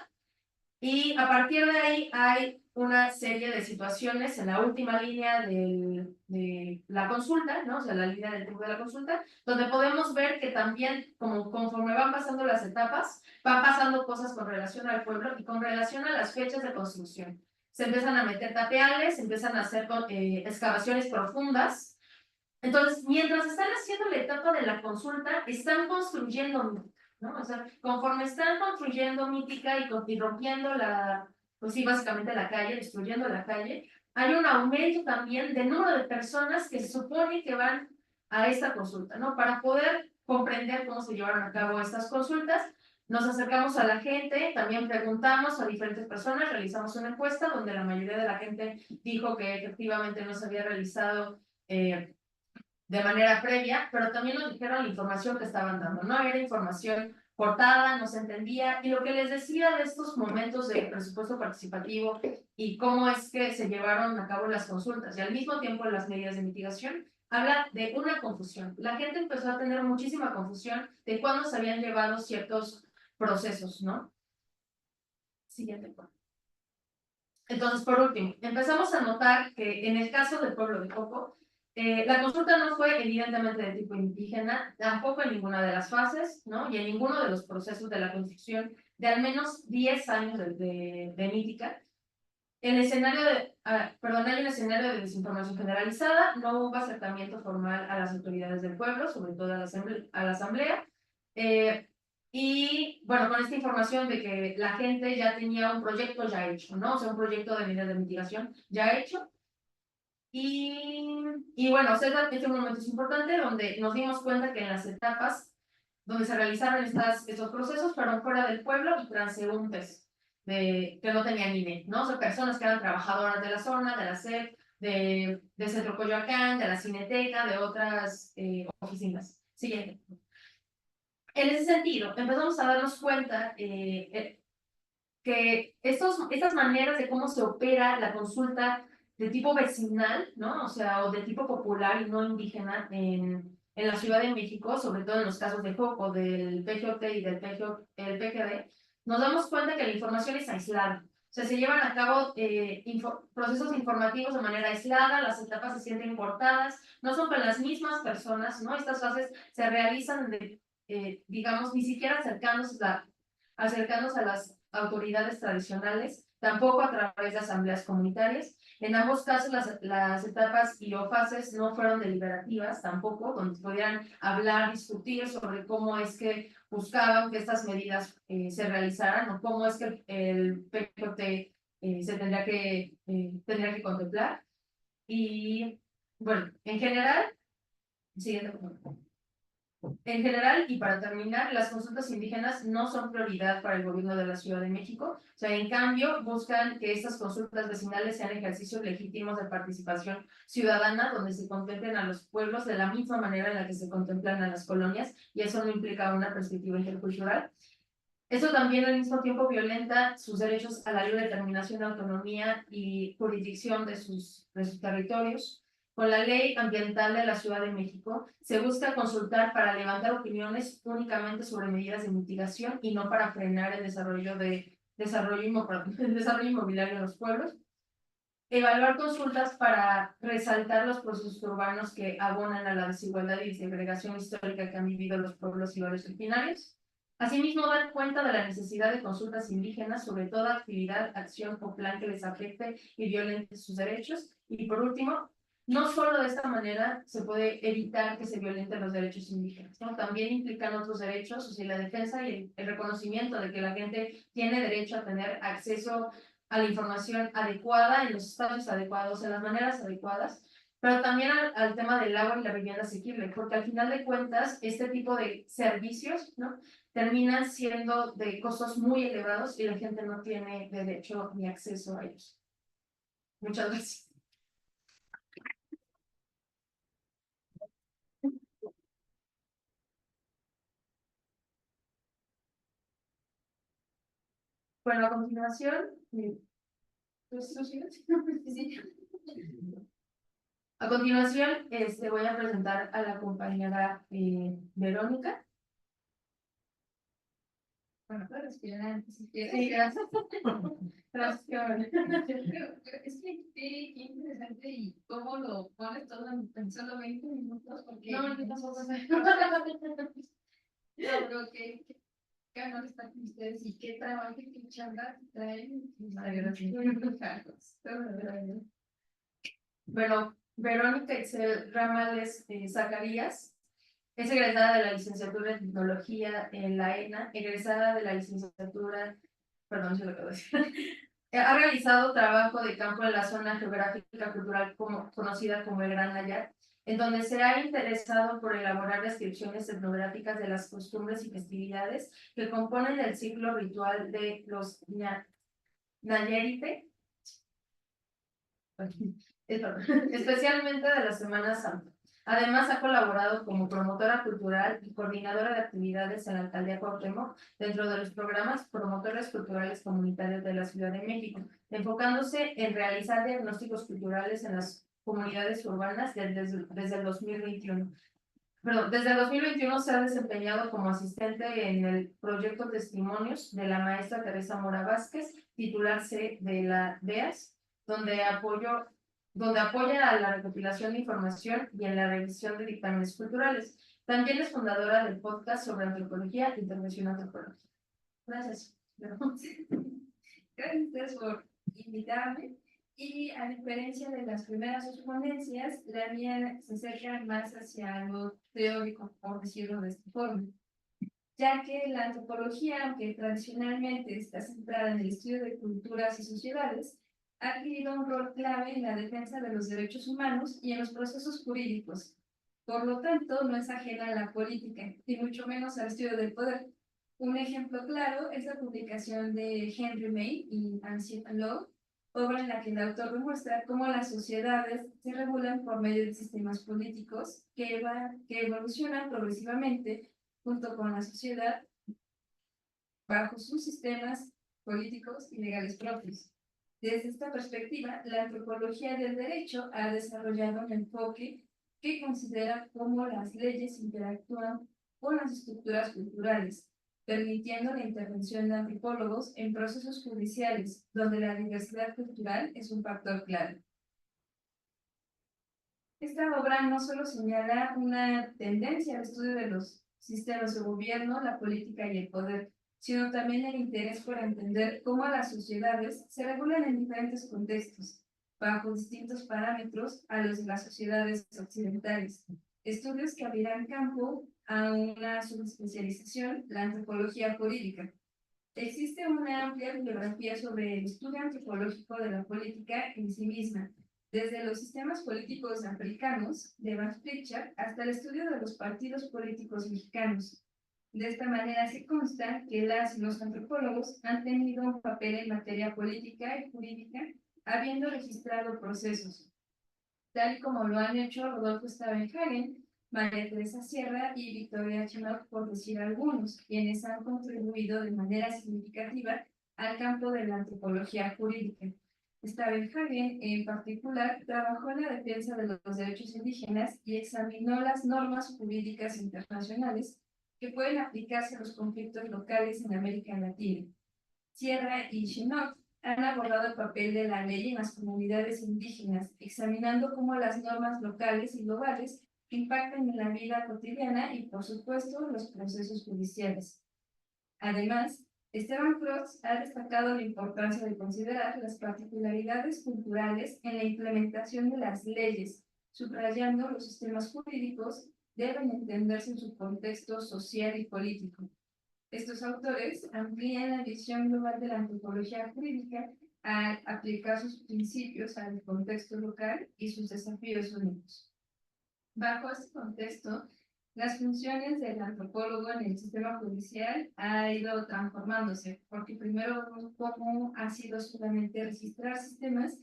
Speaker 2: y a partir de ahí hay una serie de situaciones en la última línea de la consulta, ¿no? O sea, la línea del tiempo de la consulta, donde podemos ver que también, conforme van pasando las etapas, van pasando cosas con relación al pueblo y con relación a las fechas de construcción. Se empiezan a meter tapeales, se empiezan a hacer excavaciones profundas. Entonces, mientras están haciendo la etapa de la consulta, están construyendo, ¿no? O sea, conforme están construyendo Mítica y rompiendo pues sí, básicamente la calle, destruyendo la calle, hay un aumento también del número de personas que se supone que van a esta consulta, ¿no? Para poder comprender cómo se llevaron a cabo estas consultas, nos acercamos a la gente, también preguntamos a diferentes personas, realizamos una encuesta donde la mayoría de la gente dijo que efectivamente no se había realizado de manera previa, pero también nos dijeron la información que estaban dando, ¿no? Era información cortada, no se entendía, y lo que les decía de estos momentos de presupuesto participativo y cómo es que se llevaron a cabo las consultas y al mismo tiempo las medidas de mitigación, habla de una confusión. La gente empezó a tener muchísima confusión de cuándo se habían llevado ciertos procesos, ¿no? Siguiente. Entonces, por último, empezamos a notar que en el caso del pueblo de Joco, la consulta no fue evidentemente de tipo indígena, tampoco en ninguna de las fases, ¿no? Y en ninguno de los procesos de la construcción de al menos 10 años de Mítica. El escenario hay un escenario de desinformación generalizada, no hubo acercamiento formal a las autoridades del pueblo, sobre todo a la asamblea. Y bueno, con esta información de que la gente ya tenía un proyecto ya hecho, ¿no? O sea, un proyecto de medidas de mitigación ya hecho. Y bueno, este momento es importante donde nos dimos cuenta que en las etapas donde se realizaron estos procesos fueron fuera del pueblo y transeúntes que no tenían INE, ¿no? O sea, personas que eran trabajadoras de la zona, de la SEP, de Centro Coyoacán, de la Cineteca, de otras oficinas. Siguiente. En ese sentido, empezamos a darnos cuenta que estas maneras de cómo se opera la consulta de tipo vecinal, ¿no? O sea, o de tipo popular y no indígena en la Ciudad de México, sobre todo en los casos de Joco, del PGOT y del el PGD, nos damos cuenta que la información es aislada. O sea, se llevan a cabo procesos informativos de manera aislada, las etapas se sienten cortadas, no son con las mismas personas, ¿no? Estas fases se realizan, digamos, ni siquiera acercándose a las autoridades tradicionales, tampoco a través de asambleas comunitarias. En ambos casos, las etapas y o fases no fueron deliberativas tampoco, donde podían hablar, discutir sobre cómo es que buscaban que estas medidas se realizaran o cómo es que el PJT se tendría que contemplar. Y bueno, en general, siguiente punto. En general, y para terminar, las consultas indígenas no son prioridad para el gobierno de la Ciudad de México. O sea, en cambio, buscan que estas consultas vecinales sean ejercicios legítimos de participación ciudadana, donde se contemplen a los pueblos de la misma manera en la que se contemplan a las colonias, y eso no implica una perspectiva intercultural. Esto también al mismo tiempo violenta sus derechos a la libre determinación, autonomía y jurisdicción de sus territorios. Con la Ley Ambiental de la Ciudad de México, se busca consultar para levantar opiniones únicamente sobre medidas de mitigación y no para frenar el desarrollo inmobiliario en los pueblos. Evaluar consultas para resaltar los procesos urbanos que abonan a la desigualdad y segregación histórica que han vivido los pueblos y barrios originarios. Asimismo, dar cuenta de la necesidad de consultas indígenas sobre toda actividad, acción o plan que les afecte y violente sus derechos. Y por último, no solo de esta manera se puede evitar que se violenten los derechos indígenas, ¿no? También implican otros derechos, o sea, la defensa y el reconocimiento de que la gente tiene derecho a tener acceso a la información adecuada, en los espacios adecuados, en las maneras adecuadas, pero también al tema del agua y la vivienda asequible, porque al final de cuentas, este tipo de servicios, ¿no?, terminan siendo de costos muy elevados y la gente no tiene derecho ni acceso a ellos. Muchas gracias. Bueno, a continuación, a continuación, voy a presentar a la compañera Verónica.
Speaker 5: Bueno, puedo respirar si quieres.
Speaker 2: Sí, gracias. Gracias,
Speaker 5: Es que qué interesante y cómo lo pones todo en solo 20 minutos, porque
Speaker 2: no, yo tampoco sé.
Speaker 5: Yo creo que ganas estar con ustedes y qué trabajo y qué charla traen.
Speaker 2: Bueno, Verónica Itzel Ramales Zacarías es egresada de la licenciatura en Tecnología en la ENA, egresada de la licenciatura, perdón, se lo acabo de decir. Ha realizado trabajo de campo en la zona geográfica cultural conocida como el Gran Nayar, en donde se ha interesado por elaborar descripciones etnográficas de las costumbres y festividades que componen el ciclo ritual de los Nayarite, especialmente de la Semana Santa. Además, ha colaborado como promotora cultural y coordinadora de actividades en la Alcaldía Cuauhtémoc dentro de los programas Promotores Culturales Comunitarios de la Ciudad de México, enfocándose en realizar diagnósticos culturales en las comunidades urbanas desde el 2021. Desde el 2021 se ha desempeñado como asistente en el proyecto Testimonios de la maestra Teresa Mora Vázquez, titular C de la DEAS, donde apoya a la recopilación de información y en la revisión de dictámenes culturales. También es fundadora del podcast sobre antropología e intervención antropológica. Gracias.
Speaker 5: Gracias a ustedes por invitarme. Y a diferencia de las primeras dos ponencias, la mía se acerca más hacia lo teórico, por decirlo de esta forma, ya que la antropología, aunque tradicionalmente está centrada en el estudio de culturas y sociedades, ha adquirido un rol clave en la defensa de los derechos humanos y en los procesos jurídicos. Por lo tanto, no es ajena a la política, y mucho menos al estudio del poder. Un ejemplo claro es la publicación de Henry May y Ancient Law, obra en la que el autor demuestra cómo las sociedades se regulan por medio de sistemas políticos que evolucionan progresivamente junto con la sociedad bajo sus sistemas políticos y legales propios. Desde esta perspectiva, la antropología del derecho ha desarrollado un enfoque que considera cómo las leyes interactúan con las estructuras culturales, permitiendo la intervención de antropólogos en procesos judiciales, donde la diversidad cultural es un factor clave. Esta obra no solo señala una tendencia al estudio de los sistemas de gobierno, la política y el poder, sino también el interés por entender cómo las sociedades se regulan en diferentes contextos, bajo distintos parámetros a los de las sociedades occidentales. Estudios que abrirán campo a una subespecialización, la antropología jurídica. Existe una amplia bibliografía sobre el estudio antropológico de la política en sí misma, desde los sistemas políticos africanos, de Max Pritchard, hasta el estudio de los partidos políticos mexicanos. De esta manera se consta que las y los antropólogos han tenido un papel en materia política y jurídica, habiendo registrado procesos, tal y como lo han hecho Rodolfo Stavenhagen, María Teresa Sierra y Victoria Chenot, por decir algunos, quienes han contribuido de manera significativa al campo de la antropología jurídica. Stavenhagen, en particular, trabajó en la defensa de los derechos indígenas y examinó las normas jurídicas internacionales que pueden aplicarse a los conflictos locales en América Latina. Sierra y Chenot han abordado el papel de la ley en las comunidades indígenas, examinando cómo las normas locales y globales impactan en la vida cotidiana y, por supuesto, los procesos judiciales. Además, Esteban Cross ha destacado la importancia de considerar las particularidades culturales en la implementación de las leyes, subrayando los sistemas jurídicos deben entenderse en su contexto social y político. Estos autores amplían la visión global de la antropología jurídica al aplicar sus principios al contexto local y sus desafíos únicos. Bajo este contexto, las funciones del antropólogo en el sistema judicial han ido transformándose, porque primero vemos cómo ha sido solamente registrar sistemas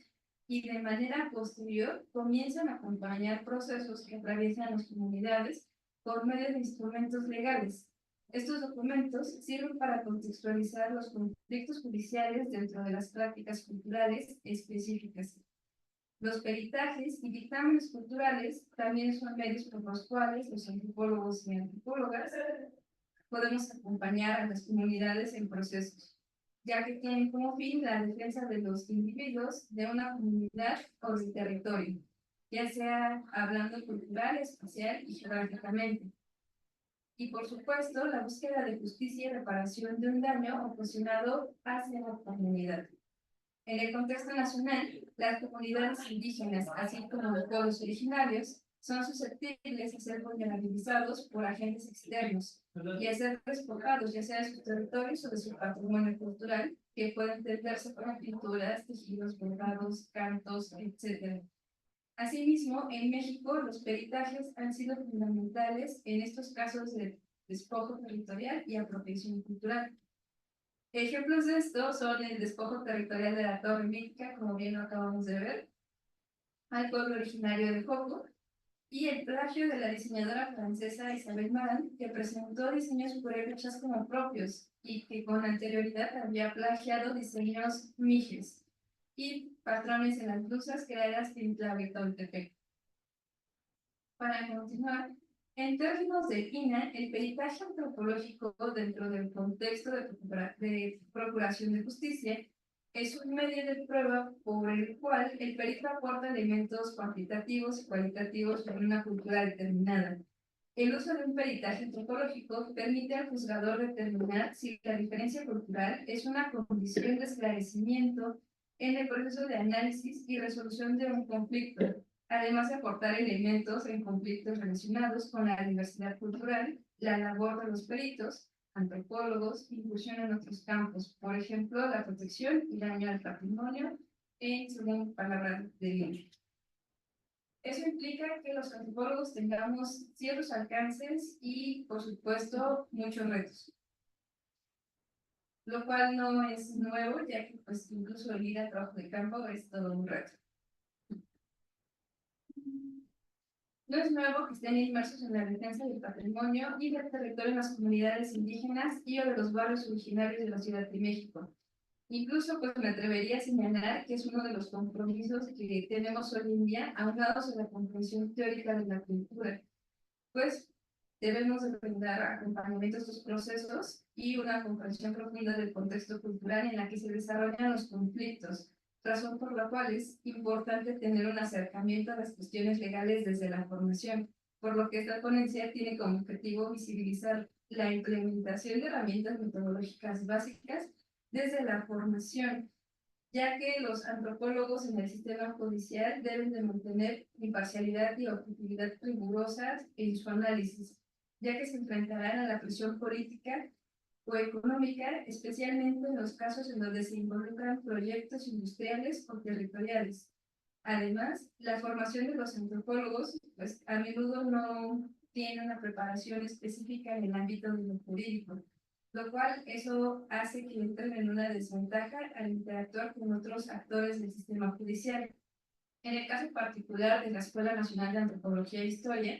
Speaker 5: y de manera posterior comienzan a acompañar procesos que atraviesan las comunidades por medio de instrumentos legales. Estos documentos sirven para contextualizar los conflictos judiciales dentro de las prácticas culturales específicas. Los peritajes y dictámenes culturales también son medios por los cuales los antropólogos y antropólogas podemos acompañar a las comunidades en procesos, ya que tienen como fin la defensa de los individuos de una comunidad o del territorio, ya sea hablando cultural, espacial y geográficamente. Y por supuesto, la búsqueda de justicia y reparación de un daño ocasionado hacia la comunidad. En el contexto nacional, las comunidades indígenas, así como los pueblos originarios, son susceptibles de ser vulnerabilizados por agentes externos y a ser despojados, ya sea de sus territorios o de su patrimonio cultural, que puede entenderse como pinturas, tejidos, bordados, cantos, etc. Asimismo, en México, los peritajes han sido fundamentales en estos casos de despojo territorial y apropiación cultural. Ejemplos de esto son el despojo territorial de la Torre Mítica, como bien lo acabamos de ver, al pueblo originario de Joco, y el plagio de la diseñadora francesa Isabel Marant, que presentó diseños purépechas como propios y que con anterioridad había plagiado diseños mijes y patrones en las blusas creadas en Tlahuitoltepec. Para continuar, en términos de INA, el peritaje antropológico dentro del contexto de procuración de justicia es un medio de prueba por el cual el perito aporta elementos cuantitativos y cualitativos sobre una cultura determinada. El uso de un peritaje antropológico permite al juzgador determinar si la diferencia cultural es una condición de esclarecimiento en el proceso de análisis y resolución de un conflicto, además de aportar elementos en conflictos relacionados con la diversidad cultural, la labor de los peritos, antropólogos, inclusión en otros campos, por ejemplo, la protección y daño al patrimonio, según palabras de ley. Eso implica que los antropólogos tengamos ciertos alcances y, por supuesto, muchos retos. lo cual no es nuevo, ya que pues incluso el ir a trabajo de campo es todo un reto. No es nuevo que estén inmersos en la defensa del patrimonio y del territorio en las comunidades indígenas y o de los barrios originarios de la Ciudad de México. Incluso pues me atrevería a señalar que es uno de los compromisos que tenemos hoy en día, aunados a la comprensión teórica de la cultura. Pues debemos de brindar acompañamiento a estos procesos y una comprensión profunda del contexto cultural en la que se desarrollan los conflictos, razón por la cual es importante tener un acercamiento a las cuestiones legales desde la formación, por lo que esta ponencia tiene como objetivo visibilizar la implementación de herramientas metodológicas básicas desde la formación, ya que los antropólogos en el sistema judicial deben de mantener imparcialidad y objetividad rigurosas en su análisis, ya que se enfrentarán a la presión política o económica, especialmente en los casos en donde se involucran proyectos industriales o territoriales. Además, la formación de los antropólogos, pues a menudo no tiene una preparación específica en el ámbito de lo jurídico, lo cual eso hace que entren en una desventaja al interactuar con otros actores del sistema judicial. En el caso particular de la Escuela Nacional de Antropología e Historia,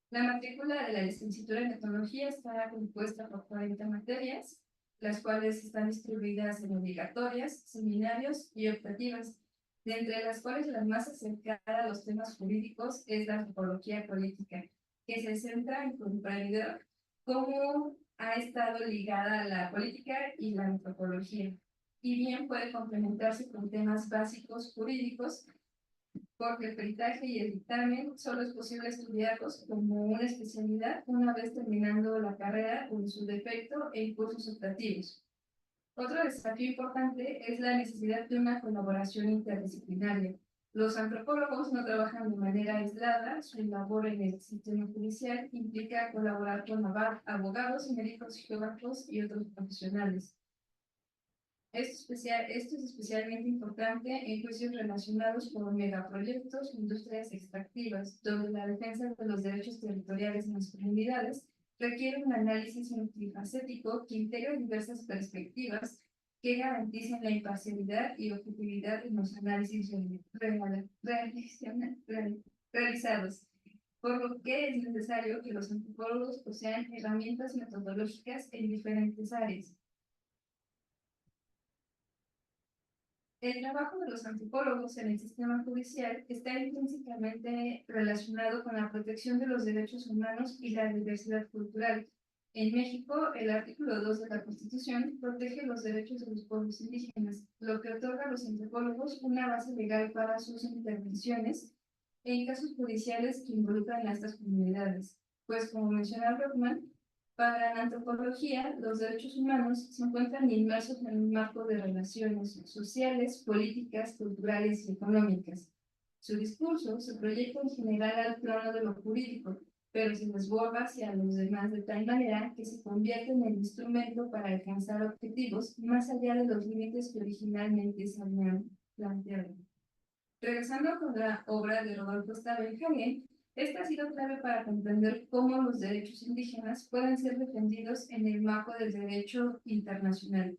Speaker 5: la matrícula de la licenciatura en etnología está compuesta por 40 materias, las cuales están distribuidas en obligatorias, seminarios y optativas, de entre las cuales la más acercada a los temas jurídicos es la antropología política, que se centra en comprender cómo ha estado ligada a la política y la antropología, y bien puede complementarse con temas básicos jurídicos, porque el peritaje y el dictamen solo es posible estudiarlos como una especialidad una vez terminando la carrera o en su defecto en cursos optativos. Otro desafío importante es la necesidad de una colaboración interdisciplinaria. Los antropólogos no trabajan de manera aislada, su labor en el sistema judicial implica colaborar con abogados, médicos, geógrafos y otros profesionales. Esto es especialmente importante en juicios relacionados con megaproyectos o industrias extractivas, donde la defensa de los derechos territoriales en las comunidades requiere un análisis multifacético que integre diversas perspectivas que garanticen la imparcialidad y objetividad en los análisis realizados, por lo que es necesario que los antropólogos posean herramientas metodológicas en diferentes áreas. El trabajo de los antropólogos en el sistema judicial está intrínsecamente relacionado con la protección de los derechos humanos y la diversidad cultural. En México, el artículo 2 de la Constitución protege los derechos de los pueblos indígenas, lo que otorga a los antropólogos una base legal para sus intervenciones en casos judiciales que involucran a estas comunidades. Pues, como mencionaba Brockman, para la antropología, los derechos humanos se encuentran inmersos en un marco de relaciones sociales, políticas, culturales y económicas. Su discurso se proyecta en general al plano de lo jurídico, pero se desborda hacia los demás de tal manera que se convierte en el instrumento para alcanzar objetivos más allá de los límites que originalmente se habían planteado. Regresando con la obra de Rodolfo Stavenhagen, esta ha sido clave para comprender cómo los derechos indígenas pueden ser defendidos en el marco del derecho internacional.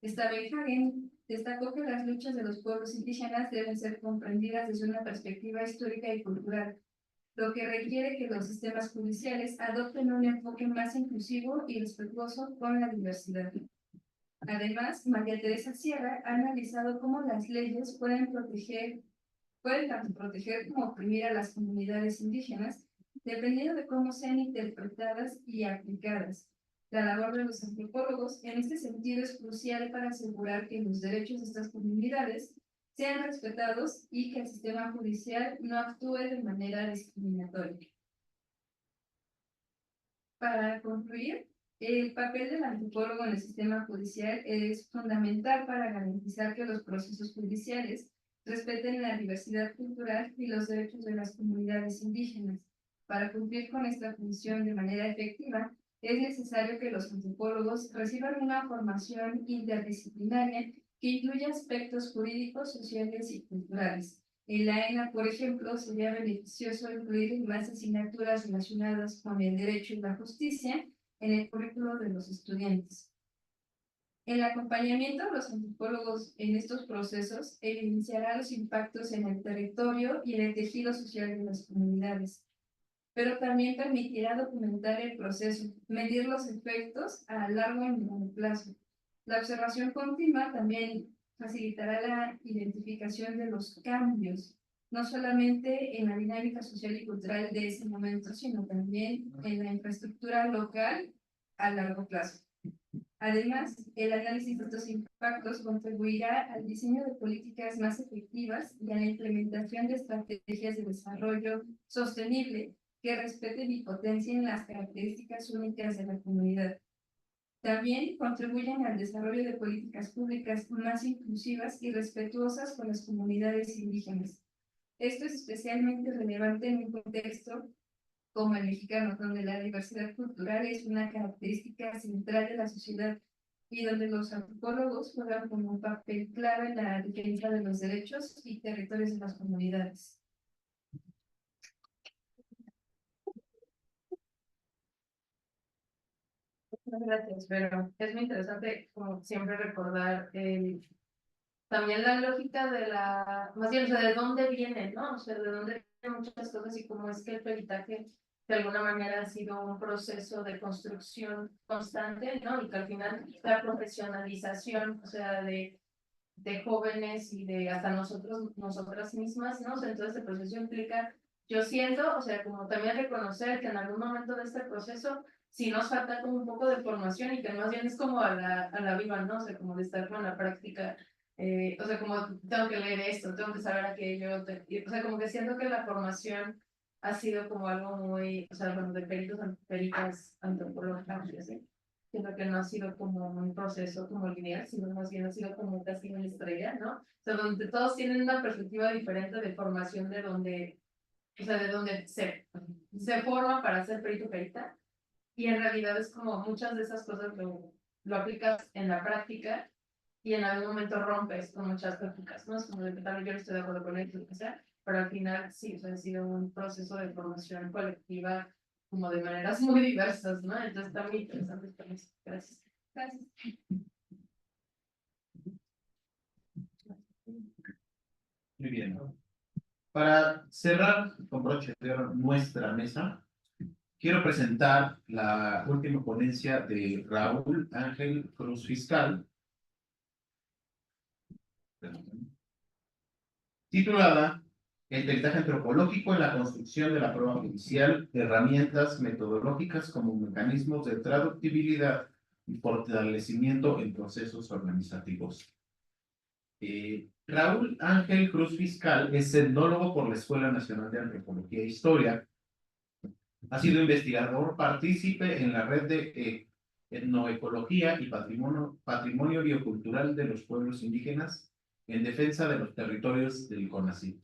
Speaker 5: Stavenhagen destacó que las luchas de los pueblos indígenas deben ser comprendidas desde una perspectiva histórica y cultural, lo que requiere que los sistemas judiciales adopten un enfoque más inclusivo y respetuoso con la diversidad. Además, María Teresa Sierra ha analizado cómo las leyes pueden tanto proteger como oprimir a las comunidades indígenas, dependiendo de cómo sean interpretadas y aplicadas. La labor de los antropólogos en este sentido es crucial para asegurar que los derechos de estas comunidades sean respetados y que el sistema judicial no actúe de manera discriminatoria. Para concluir, el papel del antropólogo en el sistema judicial es fundamental para garantizar que los procesos judiciales respeten la diversidad cultural y los derechos de las comunidades indígenas. Para cumplir con esta función de manera efectiva, es necesario que los antropólogos reciban una formación interdisciplinaria que incluya aspectos jurídicos, sociales y culturales. En la ENA, por ejemplo, sería beneficioso incluir más asignaturas relacionadas con el derecho y la justicia en el currículo de los estudiantes. El acompañamiento de los antropólogos en estos procesos evidenciará los impactos en el territorio y en el tejido social de las comunidades, pero también permitirá documentar el proceso, medir los efectos a largo y mediano plazo. La observación continua también facilitará la identificación de los cambios, no solamente en la dinámica social y cultural de ese momento, sino también en la infraestructura local a largo plazo. Además, el análisis de estos impactos contribuirá al diseño de políticas más efectivas y a la implementación de estrategias de desarrollo sostenible que respeten y potencien las características únicas de la comunidad. También contribuyen al desarrollo de políticas públicas más inclusivas y respetuosas con las comunidades indígenas. Esto es especialmente relevante en un contexto como el mexicano, donde la diversidad cultural es una característica central de la sociedad y donde los antropólogos juegan como un papel clave en la defensa de los derechos y territorios de las comunidades.
Speaker 2: Muchas gracias, pero es muy interesante, como siempre, recordar también la lógica de más bien, o sea, de dónde viene, ¿no? O sea, de dónde vienen muchas cosas y cómo es que el peritaje de alguna manera ha sido un proceso de construcción constante, ¿no? Y que al final la profesionalización, o sea, de jóvenes y de hasta nosotras mismas, ¿no? O sea, entonces este proceso implica, yo siento, o sea, como también reconocer que en algún momento de este proceso sí nos falta como un poco de formación y que más bien es como a la viva, ¿no? O sea, como de estar con la práctica, o sea, como tengo que leer esto, tengo que saber aquello, o sea, como que siento que la formación ha sido como algo muy, o sea, bueno, de peritas antropológicas, ¿sí? Siento que no ha sido como un proceso como lineal, sino más bien ha sido como casi una estrella, ¿no? O sea, donde todos tienen una perspectiva diferente de formación de donde, o sea, de donde se forma para ser perito perita, y en realidad es como muchas de esas cosas lo aplicas en la práctica y en algún momento rompes con muchas prácticas, ¿no? Es como de que tal vez yo no estoy de acuerdo con esto, lo que sea, pero al final sí, o sea, ha sido un proceso de formación colectiva como de maneras muy diversas, ¿no? Entonces está muy interesante esto. Gracias.
Speaker 5: Gracias.
Speaker 4: Muy bien. Para cerrar con broche de oro nuestra mesa, quiero presentar la última ponencia de Raúl Ángel Cruz Fiscal, titulada El peritaje antropológico en la construcción de la prueba judicial, herramientas metodológicas como mecanismos de traductibilidad y fortalecimiento en procesos organizativos. Raúl Ángel Cruz Fiscal es etnólogo por la Escuela Nacional de Antropología e Historia. Ha sido investigador partícipe en la red de etnoecología y patrimonio biocultural de los pueblos indígenas en defensa de los territorios del CONACYT.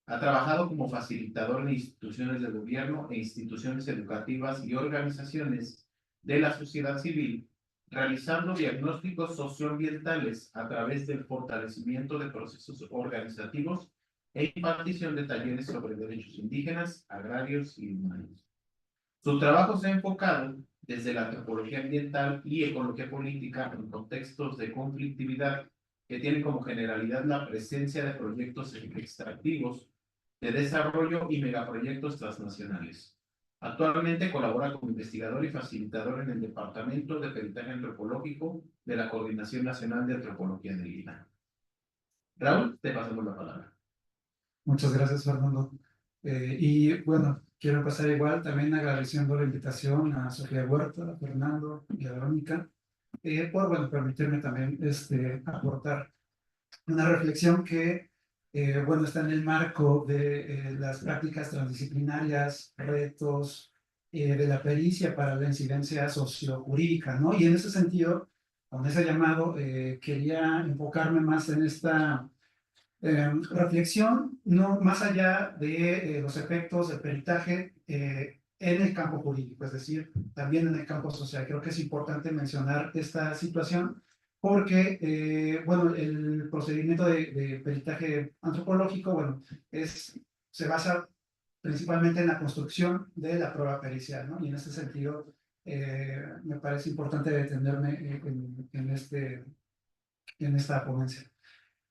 Speaker 4: Ha trabajado como facilitador en instituciones de gobierno e instituciones educativas y organizaciones de la sociedad civil, realizando diagnósticos socioambientales a través del fortalecimiento de procesos organizativos e impartición de talleres sobre derechos indígenas, agrarios y humanos. Su trabajo se ha enfocado desde la antropología ambiental y ecología política en contextos de conflictividad que tienen como generalidad la presencia de proyectos extractivos, de desarrollo y megaproyectos transnacionales. Actualmente colabora como investigador y facilitador en el Departamento de Peritaje Antropológico de la Coordinación Nacional de Antropología de Lima. Raúl, te pasamos la palabra.
Speaker 3: Muchas gracias, Fernando. Y bueno, quiero empezar igual también agradeciendo la invitación a Sofía Huerta, a Fernando y a Verónica, por bueno, permitirme también aportar una reflexión que bueno, está en el marco de las prácticas transdisciplinarias, retos de la pericia para la incidencia sociojurídica, ¿no? Y en ese sentido, con ese llamado, quería enfocarme más en esta reflexión, no más allá de los efectos del peritaje en el campo jurídico, es decir, también en el campo social. Creo que es importante mencionar esta situación porque, bueno, el procedimiento de peritaje antropológico, bueno, se basa principalmente en la construcción de la prueba pericial, ¿no? Y en ese sentido, me parece importante detenerme en esta ponencia.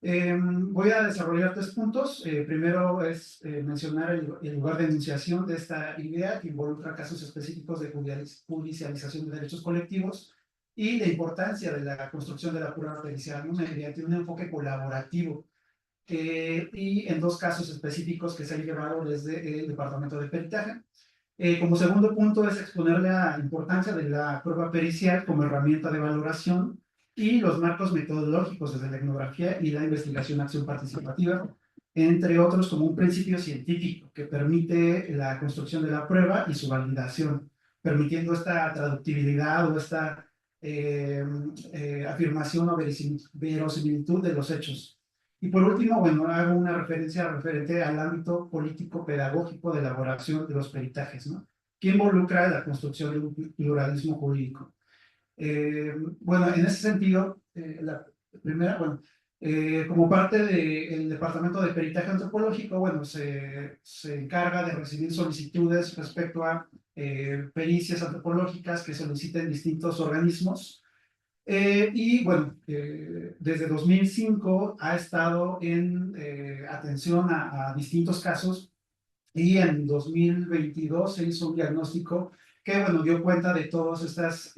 Speaker 3: Voy a desarrollar 3 puntos. Primero es mencionar el lugar de enunciación de esta idea que involucra casos específicos de judicialización de derechos colectivos y la importancia de la construcción de la prueba pericial, ¿no? Mediante un enfoque colaborativo y en 2 casos específicos que se han llevado desde el Departamento de Peritaje. Como segundo punto es exponer la importancia de la prueba pericial como herramienta de valoración y los marcos metodológicos desde la etnografía y la investigación-acción participativa, entre otros como un principio científico que permite la construcción de la prueba y su validación, permitiendo esta traductibilidad o esta afirmación o verosimilitud de los hechos. Y por último, bueno, hago una referencia referente al ámbito político-pedagógico de elaboración de los peritajes, ¿no? Que involucra la construcción de un pluralismo jurídico. Bueno, en ese sentido, la primera, bueno, como parte del Departamento de Peritaje Antropológico, bueno, se encarga de recibir solicitudes respecto a pericias antropológicas que soliciten distintos organismos. Y bueno, desde 2005 ha estado en atención a distintos casos y en 2022 se hizo un diagnóstico que, bueno, dio cuenta de todas estas,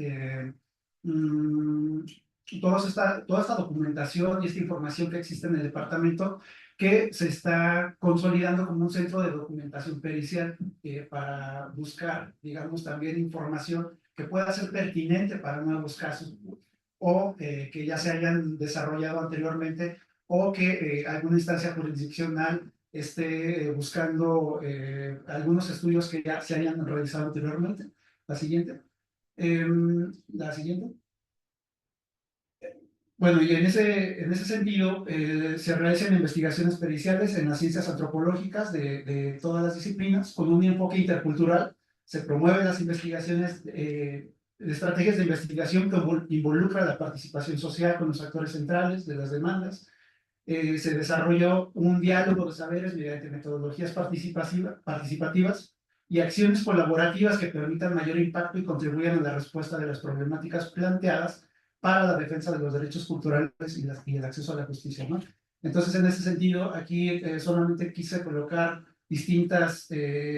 Speaker 3: toda esta documentación y esta información que existe en el departamento que se está consolidando como un centro de documentación pericial para buscar, digamos, también información que pueda ser pertinente para nuevos casos o que ya se hayan desarrollado anteriormente o que alguna instancia jurisdiccional esté buscando algunos estudios que ya se hayan realizado anteriormente. La siguiente. La siguiente. Bueno, y en ese sentido se realizan investigaciones periciales en las ciencias antropológicas de todas las disciplinas con un enfoque intercultural. Se promueven las investigaciones estrategias de investigación que involucran la participación social con los actores centrales de las demandas. Se desarrolló un diálogo de saberes mediante metodologías participativas y acciones colaborativas que permitan mayor impacto y contribuyan a la respuesta de las problemáticas planteadas para la defensa de los derechos culturales y el acceso a la justicia, ¿no? Entonces, en ese sentido, aquí solamente quise colocar distintas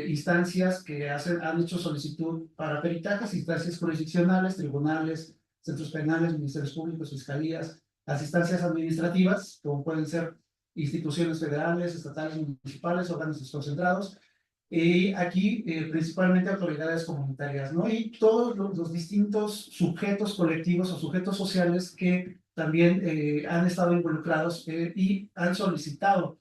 Speaker 3: instancias que han hecho solicitud para peritajes, instancias jurisdiccionales, tribunales, centros penales, ministerios públicos, fiscalías, las instancias administrativas, como pueden ser instituciones federales, estatales, municipales, órganos desconcentrados, y aquí principalmente autoridades comunitarias, ¿no? Y todos los distintos sujetos colectivos o sujetos sociales que también han estado involucrados y han solicitado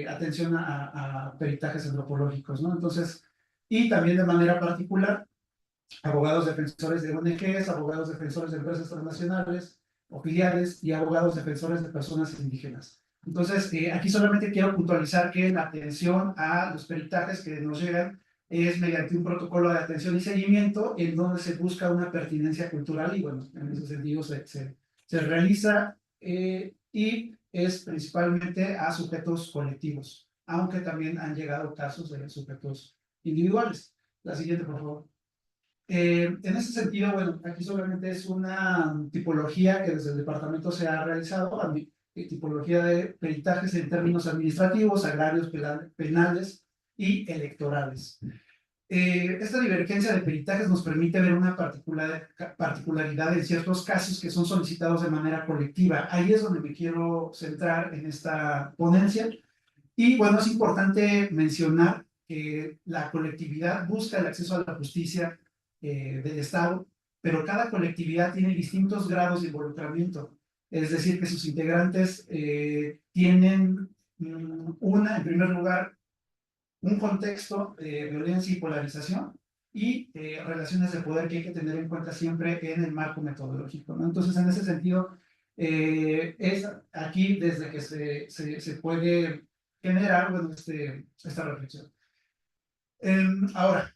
Speaker 3: atención a peritajes antropológicos, ¿no? Entonces, y también de manera particular, abogados defensores de ONGs, abogados defensores de empresas transnacionales o filiales y abogados defensores de personas indígenas. Entonces, aquí solamente quiero puntualizar que la atención a los peritajes que nos llegan es mediante un protocolo de atención y seguimiento en donde se busca una pertinencia cultural y, bueno, en ese sentido se realiza y es principalmente a sujetos colectivos, aunque también han llegado casos de sujetos individuales. La siguiente, por favor. En ese sentido, bueno, aquí solamente es una tipología que desde el departamento se ha realizado, tipología de peritajes en términos administrativos, agrarios, penales y electorales. Esta divergencia de peritajes nos permite ver una particularidad en ciertos casos que son solicitados de manera colectiva. Ahí es donde me quiero centrar en esta ponencia. Y bueno, es importante mencionar que la colectividad busca el acceso a la justicia del Estado, pero cada colectividad tiene distintos grados de involucramiento. Es decir, que sus integrantes tienen en primer lugar, un contexto de violencia y polarización y relaciones de poder que hay que tener en cuenta siempre en el marco metodológico, ¿no? Entonces, en ese sentido, es aquí desde que se puede generar, bueno, esta reflexión. Ahora,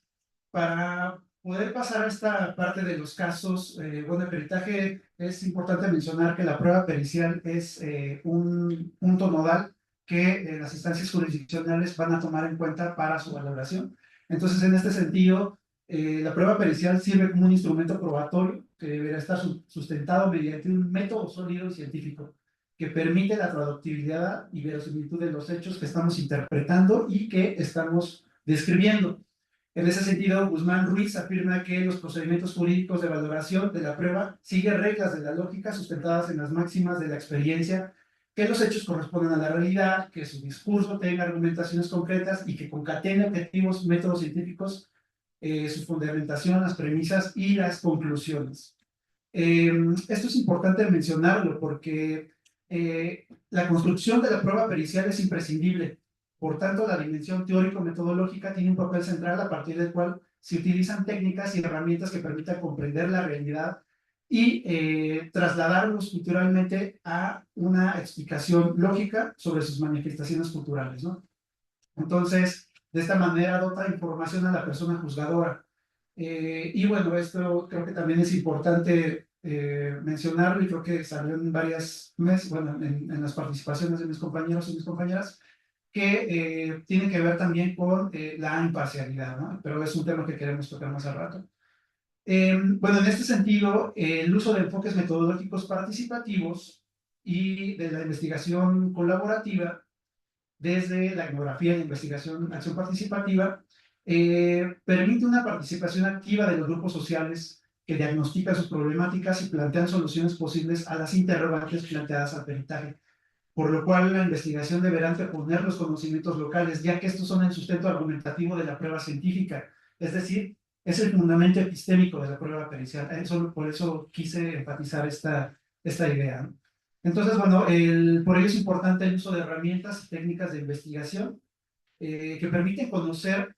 Speaker 3: para poder pasar a esta parte de los casos, bueno, el peritaje, es importante mencionar que la prueba pericial es un punto nodal que las instancias jurisdiccionales van a tomar en cuenta para su valoración. Entonces, en este sentido, La prueba pericial sirve como un instrumento probatorio que deberá estar sustentado mediante un método sólido y científico que permite la traductibilidad y verosimilitud de los hechos que estamos interpretando y que estamos describiendo. En ese sentido, Guzmán Ruiz afirma que los procedimientos jurídicos de valoración de la prueba siguen reglas de la lógica sustentadas en las máximas de la experiencia, que los hechos corresponden a la realidad, que su discurso tenga argumentaciones concretas y que concatene objetivos, métodos científicos, su fundamentación, las premisas y las conclusiones. Esto es importante mencionarlo porque la construcción de la prueba pericial es imprescindible. Por tanto, la dimensión teórico-metodológica tiene un papel central a partir del cual se utilizan técnicas y herramientas que permitan comprender la realidad y trasladarlos culturalmente a una explicación lógica sobre sus manifestaciones culturales, ¿no? Entonces, de esta manera dota información a la persona juzgadora. Y bueno, esto creo que también es importante mencionarlo y creo que salió en varias meses, bueno, en las participaciones de mis compañeros y mis compañeras, que tiene que ver también con la imparcialidad, ¿no? Pero es un tema que queremos tocar más al rato. Bueno, en este sentido, el uso de enfoques metodológicos participativos y de la investigación colaborativa desde la etnografía de investigación acción participativa, permite una participación activa de los grupos sociales que diagnostican sus problemáticas y plantean soluciones posibles a las interrogantes planteadas al peritaje, por lo cual la investigación deberá anteponer los conocimientos locales, ya que estos son el sustento argumentativo de la prueba científica, es decir, es el fundamento epistémico de la prueba pericial. Por eso quise enfatizar esta idea, ¿no? Entonces, bueno, por ello es importante el uso de herramientas y técnicas de investigación que permiten conocer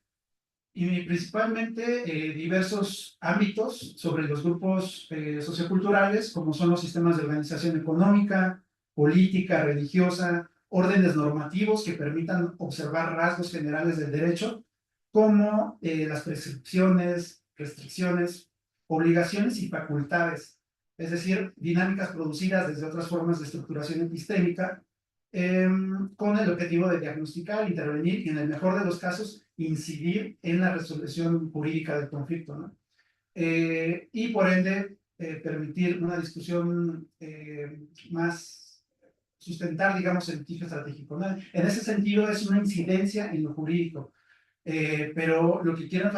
Speaker 3: y principalmente diversos ámbitos sobre los grupos socioculturales, como son los sistemas de organización económica, política, religiosa, órdenes normativos que permitan observar rasgos generales del derecho, como las prescripciones, restricciones, obligaciones y facultades, es decir, dinámicas producidas desde otras formas de estructuración epistémica, con el objetivo de diagnosticar, intervenir y, en el mejor de los casos, incidir en la resolución jurídica del conflicto, ¿no? Y por ende, permitir una discusión más sustentar, digamos, el litigio estratégico, ¿no? En ese sentido, es una incidencia en lo jurídico. Pero lo que quiero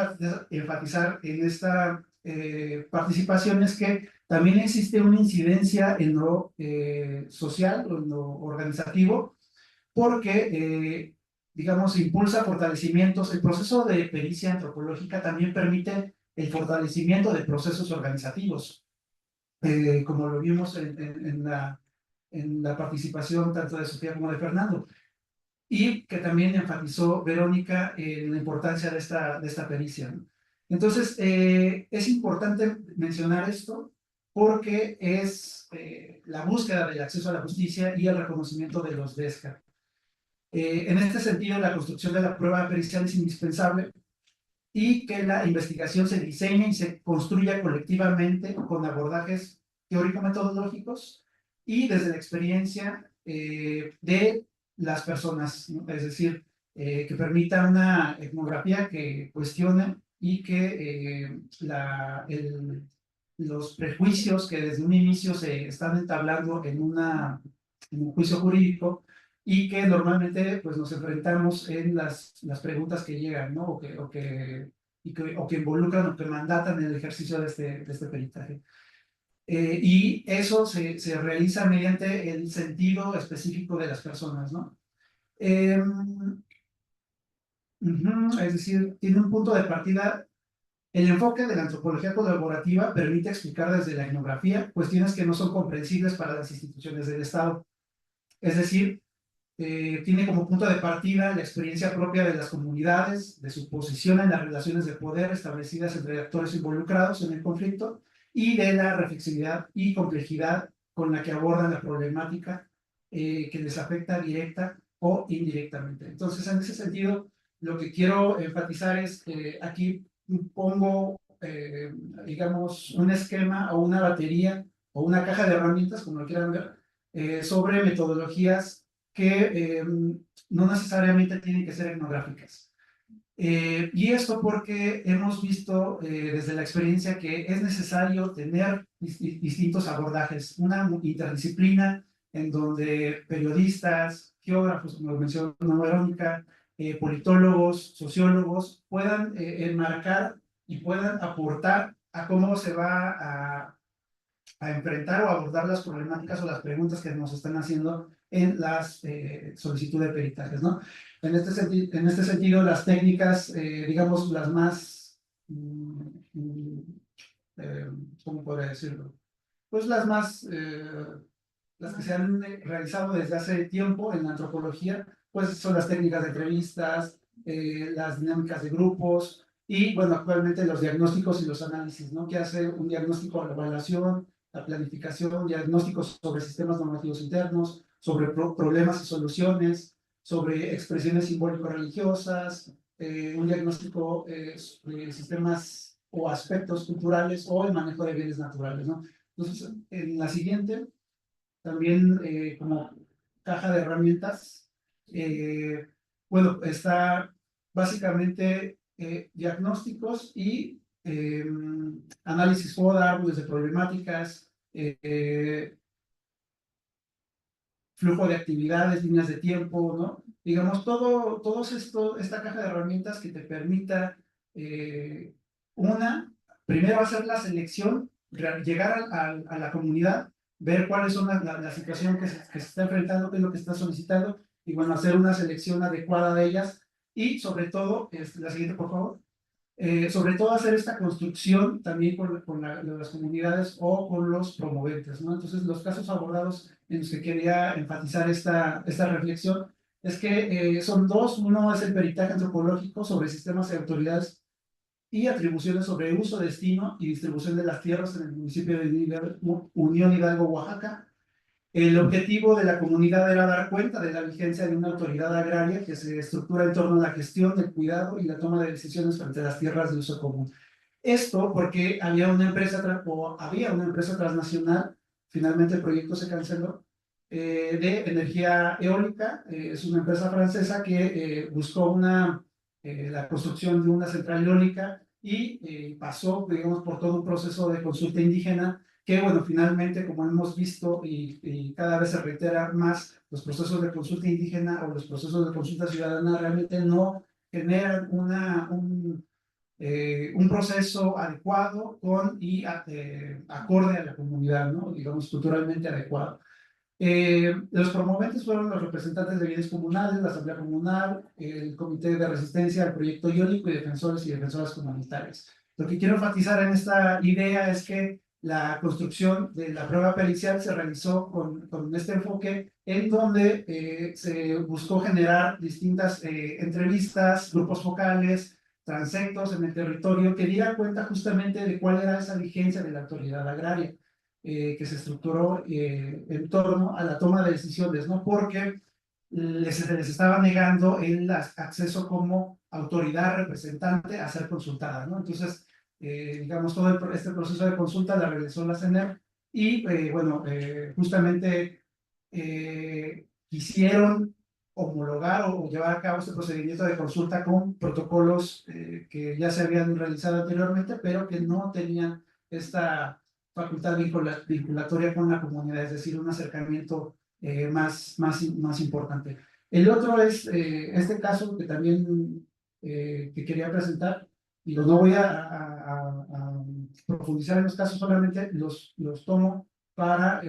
Speaker 3: enfatizar en esta participación es que también existe una incidencia en lo social o en lo organizativo, porque, digamos, impulsa fortalecimientos. El proceso de pericia antropológica también permite el fortalecimiento de procesos organizativos, como lo vimos en la participación tanto de Sofía como de Fernando, y que también enfatizó Verónica la importancia de esta pericia, ¿no? Entonces, es importante mencionar esto porque es la búsqueda del acceso a la justicia y el reconocimiento de los DESCA. En este sentido, la construcción de la prueba pericial es indispensable y que la investigación se diseñe y se construya colectivamente con abordajes teórico-metodológicos y desde la experiencia de las personas, ¿no? Es decir, que permita una etnografía que cuestione y que los prejuicios que desde un inicio se están entablando en un juicio jurídico y que normalmente pues, nos enfrentamos en las preguntas que llegan, ¿no? o que involucran o que mandatan el ejercicio de este peritaje. Y eso se realiza mediante el sentido específico de las personas, ¿no? Es decir, tiene un punto de partida. El enfoque de la antropología colaborativa permite explicar desde la etnografía cuestiones que no son comprensibles para las instituciones del Estado. Es decir, tiene como punto de partida la experiencia propia de las comunidades, de su posición en las relaciones de poder establecidas entre actores involucrados en el conflicto y de la reflexividad y complejidad con la que abordan la problemática que les afecta directa o indirectamente. Entonces, en ese sentido, lo que quiero enfatizar es que aquí pongo, digamos, un esquema o una batería o una caja de herramientas, como lo quieran ver, sobre metodologías que no necesariamente tienen que ser etnográficas. Y esto porque hemos visto desde la experiencia que es necesario tener distintos abordajes, una interdisciplina en donde periodistas, geógrafos, como mencionó Verónica, politólogos, sociólogos, puedan enmarcar y puedan aportar a cómo se va a enfrentar o abordar las problemáticas o las preguntas que nos están haciendo en las solicitudes de peritajes, ¿no? En este sentido, las técnicas, digamos, las más, ¿cómo podría decirlo? Pues las que se han realizado desde hace tiempo en la antropología, pues son las técnicas de entrevistas, las dinámicas de grupos y, bueno, actualmente los diagnósticos y los análisis, ¿no? Que hace un diagnóstico de la evaluación, la planificación, diagnósticos sobre sistemas normativos internos, sobre problemas y soluciones, sobre expresiones simbólico-religiosas, un diagnóstico de sistemas o aspectos culturales o el manejo de bienes naturales, ¿no? Entonces, en la siguiente, también como caja de herramientas, bueno, está básicamente diagnósticos y análisis FODA, árboles de problemáticas, flujo de actividades, líneas de tiempo, ¿no? Digamos, esta caja de herramientas que te permita, primero hacer la selección, llegar a la comunidad, ver cuáles son la situación que se está enfrentando, qué es lo que está solicitando, y bueno, hacer una selección adecuada de ellas, y sobre todo, la siguiente, por favor, sobre todo hacer esta construcción también con las comunidades o con los promoventes, ¿no? Entonces, los casos abordados en los que quería enfatizar esta reflexión es que son dos. Uno es el peritaje antropológico sobre sistemas de autoridades y atribuciones sobre uso, destino y distribución de las tierras en el municipio de Unión Hidalgo, Oaxaca. El objetivo de la comunidad era dar cuenta de la vigencia de una autoridad agraria que se estructura en torno a la gestión, el cuidado y la toma de decisiones frente a las tierras de uso común. Esto porque había una empresa transnacional, finalmente el proyecto se canceló, de energía eólica. Es una empresa francesa que buscó la construcción de una central eólica y pasó, digamos, por todo un proceso de consulta indígena que, bueno, finalmente, como hemos visto y cada vez se reitera más, los procesos de consulta indígena o los procesos de consulta ciudadana realmente no generan un proceso adecuado acorde a la comunidad, ¿no? Digamos, culturalmente adecuado. Los promoventes fueron los representantes de bienes comunales, la Asamblea Comunal, el Comité de Resistencia al Proyecto Iónico y defensores y defensoras comunitarias. Lo que quiero enfatizar en esta idea es que la construcción de la prueba pericial se realizó con este enfoque en donde se buscó generar distintas entrevistas, grupos focales, transectos en el territorio que dieran cuenta justamente de cuál era esa vigencia de la autoridad agraria que se estructuró en torno a la toma de decisiones, ¿no? Porque se les estaba negando el acceso como autoridad representante a ser consultada, ¿no? Entonces, digamos, todo este proceso de consulta la realizó la CENER y, bueno, justamente quisieron homologar o llevar a cabo este procedimiento de consulta con protocolos que ya se habían realizado anteriormente, pero que no tenían esta facultad vinculatoria con la comunidad, es decir, un acercamiento más importante. El otro es este caso que también que quería presentar, y no voy a profundizar en los casos, solamente los tomo para,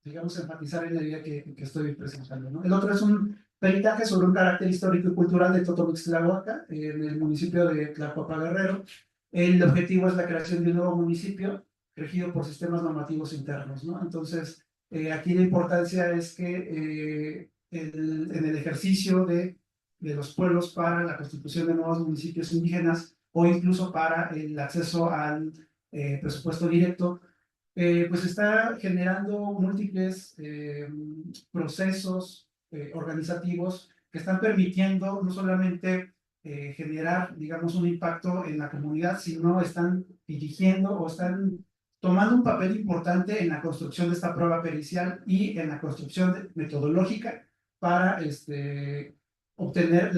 Speaker 3: digamos, enfatizar en la idea que estoy presentando, ¿no? El otro es un peritaje sobre un carácter histórico y cultural de Totomixtlahuaca, en el municipio de Tlacoapa, Guerrero. El objetivo es la creación de un nuevo municipio regido por sistemas normativos internos, ¿no? Entonces, aquí la importancia es que en el ejercicio de los pueblos para la constitución de nuevos municipios indígenas o incluso para el acceso al presupuesto directo, pues está generando múltiples procesos organizativos que están permitiendo no solamente generar, digamos, un impacto en la comunidad, sino están dirigiendo o están tomando un papel importante en la construcción de esta prueba pericial y en la construcción metodológica para obtener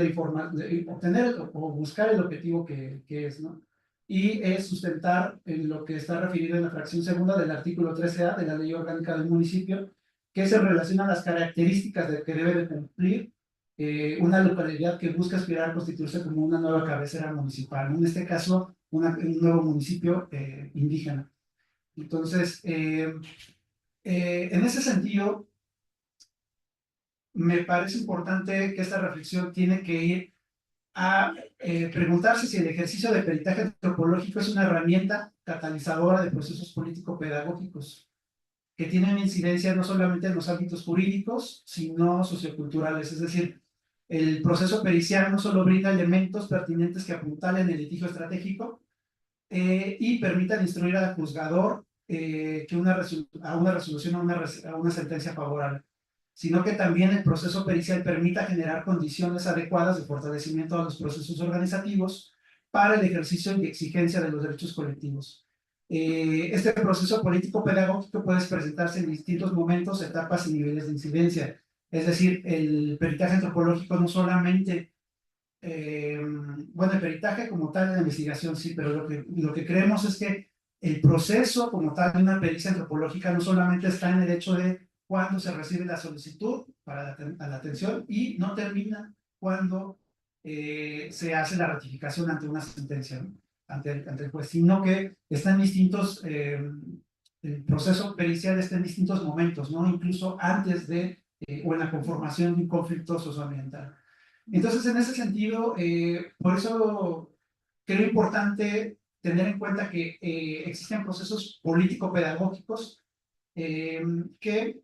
Speaker 3: obtener o buscar el objetivo que es, ¿no? Y es sustentar en lo que está referido en la fracción segunda del artículo 13A de la Ley Orgánica del Municipio, que se relaciona a las características que debe de cumplir una localidad que busca aspirar a constituirse como una nueva cabecera municipal, ¿no? En este caso, un nuevo municipio indígena. Entonces, en ese sentido, me parece importante que esta reflexión tiene que ir a preguntarse si el ejercicio de peritaje antropológico es una herramienta catalizadora de procesos político-pedagógicos que tienen incidencia no solamente en los ámbitos jurídicos, sino socioculturales. Es decir, el proceso pericial no solo brinda elementos pertinentes que apuntalen el litigio estratégico y permitan instruir al juzgador a una resolución, a una sentencia favorable, sino que también el proceso pericial permita generar condiciones adecuadas de fortalecimiento a los procesos organizativos para el ejercicio y exigencia de los derechos colectivos. Este proceso político-pedagógico puede presentarse en distintos momentos, etapas y niveles de incidencia. Es decir, el peritaje antropológico no solamente, bueno, el peritaje como tal de la investigación sí, pero lo que creemos es que el proceso como tal de una pericia antropológica no solamente está en el hecho de cuando se recibe la solicitud para la atención y no termina cuando se hace la ratificación ante una sentencia, ¿no? ante el juez, sino que están distintos, el proceso pericial está en distintos momentos, ¿no? Incluso antes de o en la conformación de un conflicto socioambiental. Entonces, en ese sentido, por eso creo importante tener en cuenta que existen procesos político-pedagógicos que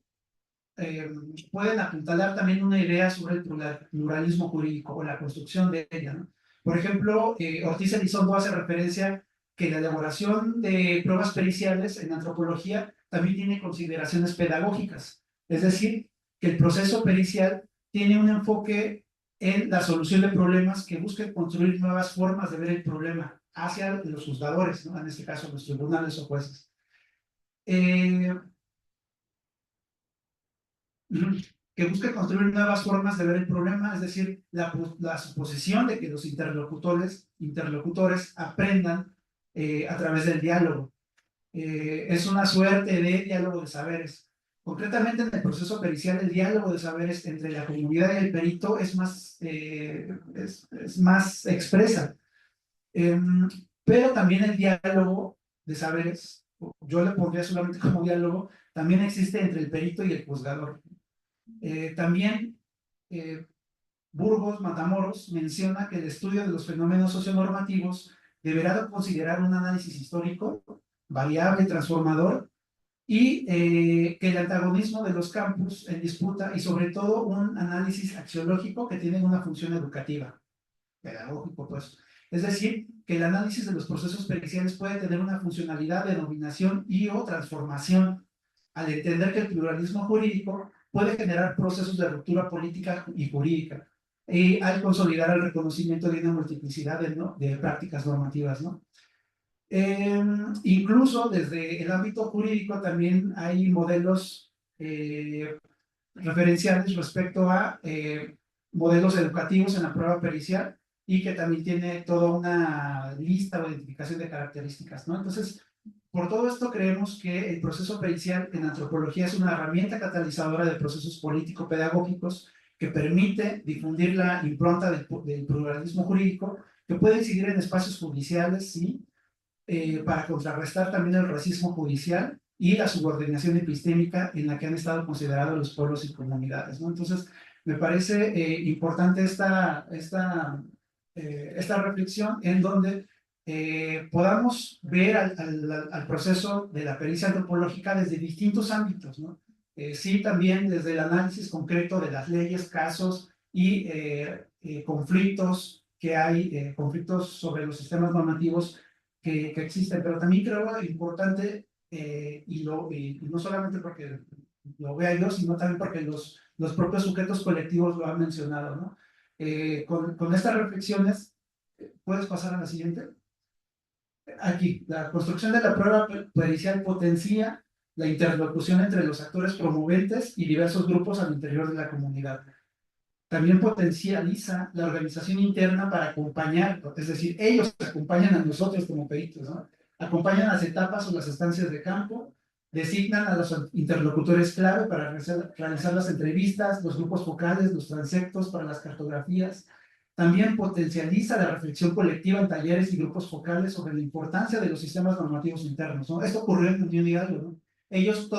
Speaker 3: pueden apuntalar también una idea sobre el pluralismo jurídico o la construcción de ella, ¿no? Por ejemplo, Ortiz Elizondo hace referencia que la elaboración de pruebas periciales en antropología también tiene consideraciones pedagógicas, es decir, que el proceso pericial tiene un enfoque en la solución de problemas que busca construir nuevas formas de ver el problema hacia los juzgadores, ¿no? En este caso los tribunales o jueces. Que busque construir nuevas formas de ver el problema, es decir, la suposición de que los interlocutores aprendan a través del diálogo. Es una suerte de diálogo de saberes. Concretamente, en el proceso pericial, el diálogo de saberes entre la comunidad y el perito es más expresa. Pero también el diálogo de saberes, yo le pondría solamente como diálogo, también existe entre el perito y el juzgador. También Burgos Matamoros menciona que el estudio de los fenómenos socionormativos deberá considerar un análisis histórico, variable, transformador, y que el antagonismo de los campus en disputa y sobre todo un análisis axiológico que tiene una función educativa, pedagógico, pues. Es decir, que el análisis de los procesos periciales puede tener una funcionalidad de dominación y o transformación, al entender que el pluralismo jurídico puede generar procesos de ruptura política y jurídica, y al consolidar el reconocimiento de una multiplicidad de prácticas normativas, ¿no? Incluso desde el ámbito jurídico también hay modelos referenciales respecto a modelos educativos en la prueba pericial y que también tiene toda una lista o identificación de características, ¿no? Entonces, por todo esto creemos que el proceso pericial en antropología es una herramienta catalizadora de procesos político-pedagógicos que permite difundir la impronta del pluralismo jurídico, que puede incidir en espacios judiciales, ¿sí? Para contrarrestar también el racismo judicial y la subordinación epistémica en la que han estado considerados los pueblos y comunidades, ¿no? Entonces, me parece importante esta reflexión en donde podamos ver al proceso de la pericia antropológica desde distintos ámbitos, ¿no? Sí, también desde el análisis concreto de las leyes, casos y conflictos que hay, conflictos sobre los sistemas normativos que existen, pero también creo importante, y no solamente porque lo vea yo, sino también porque los propios sujetos colectivos lo han mencionado, ¿no? Con estas reflexiones, ¿puedes pasar a la siguiente? Aquí, la construcción de la prueba pericial potencia la interlocución entre los actores promoventes y diversos grupos al interior de la comunidad. también potencializa la organización interna para acompañar, es decir, ellos acompañan a nosotros como peritos, ¿no? Acompañan las etapas o las estancias de campo, designan a los interlocutores clave para realizar las entrevistas, los grupos focales, los transectos para las cartografías. También potencializa la reflexión colectiva en talleres y grupos focales sobre la importancia de los sistemas normativos internos, ¿no? Esto ocurrió en Unión Hidalgo, ¿no? Ellos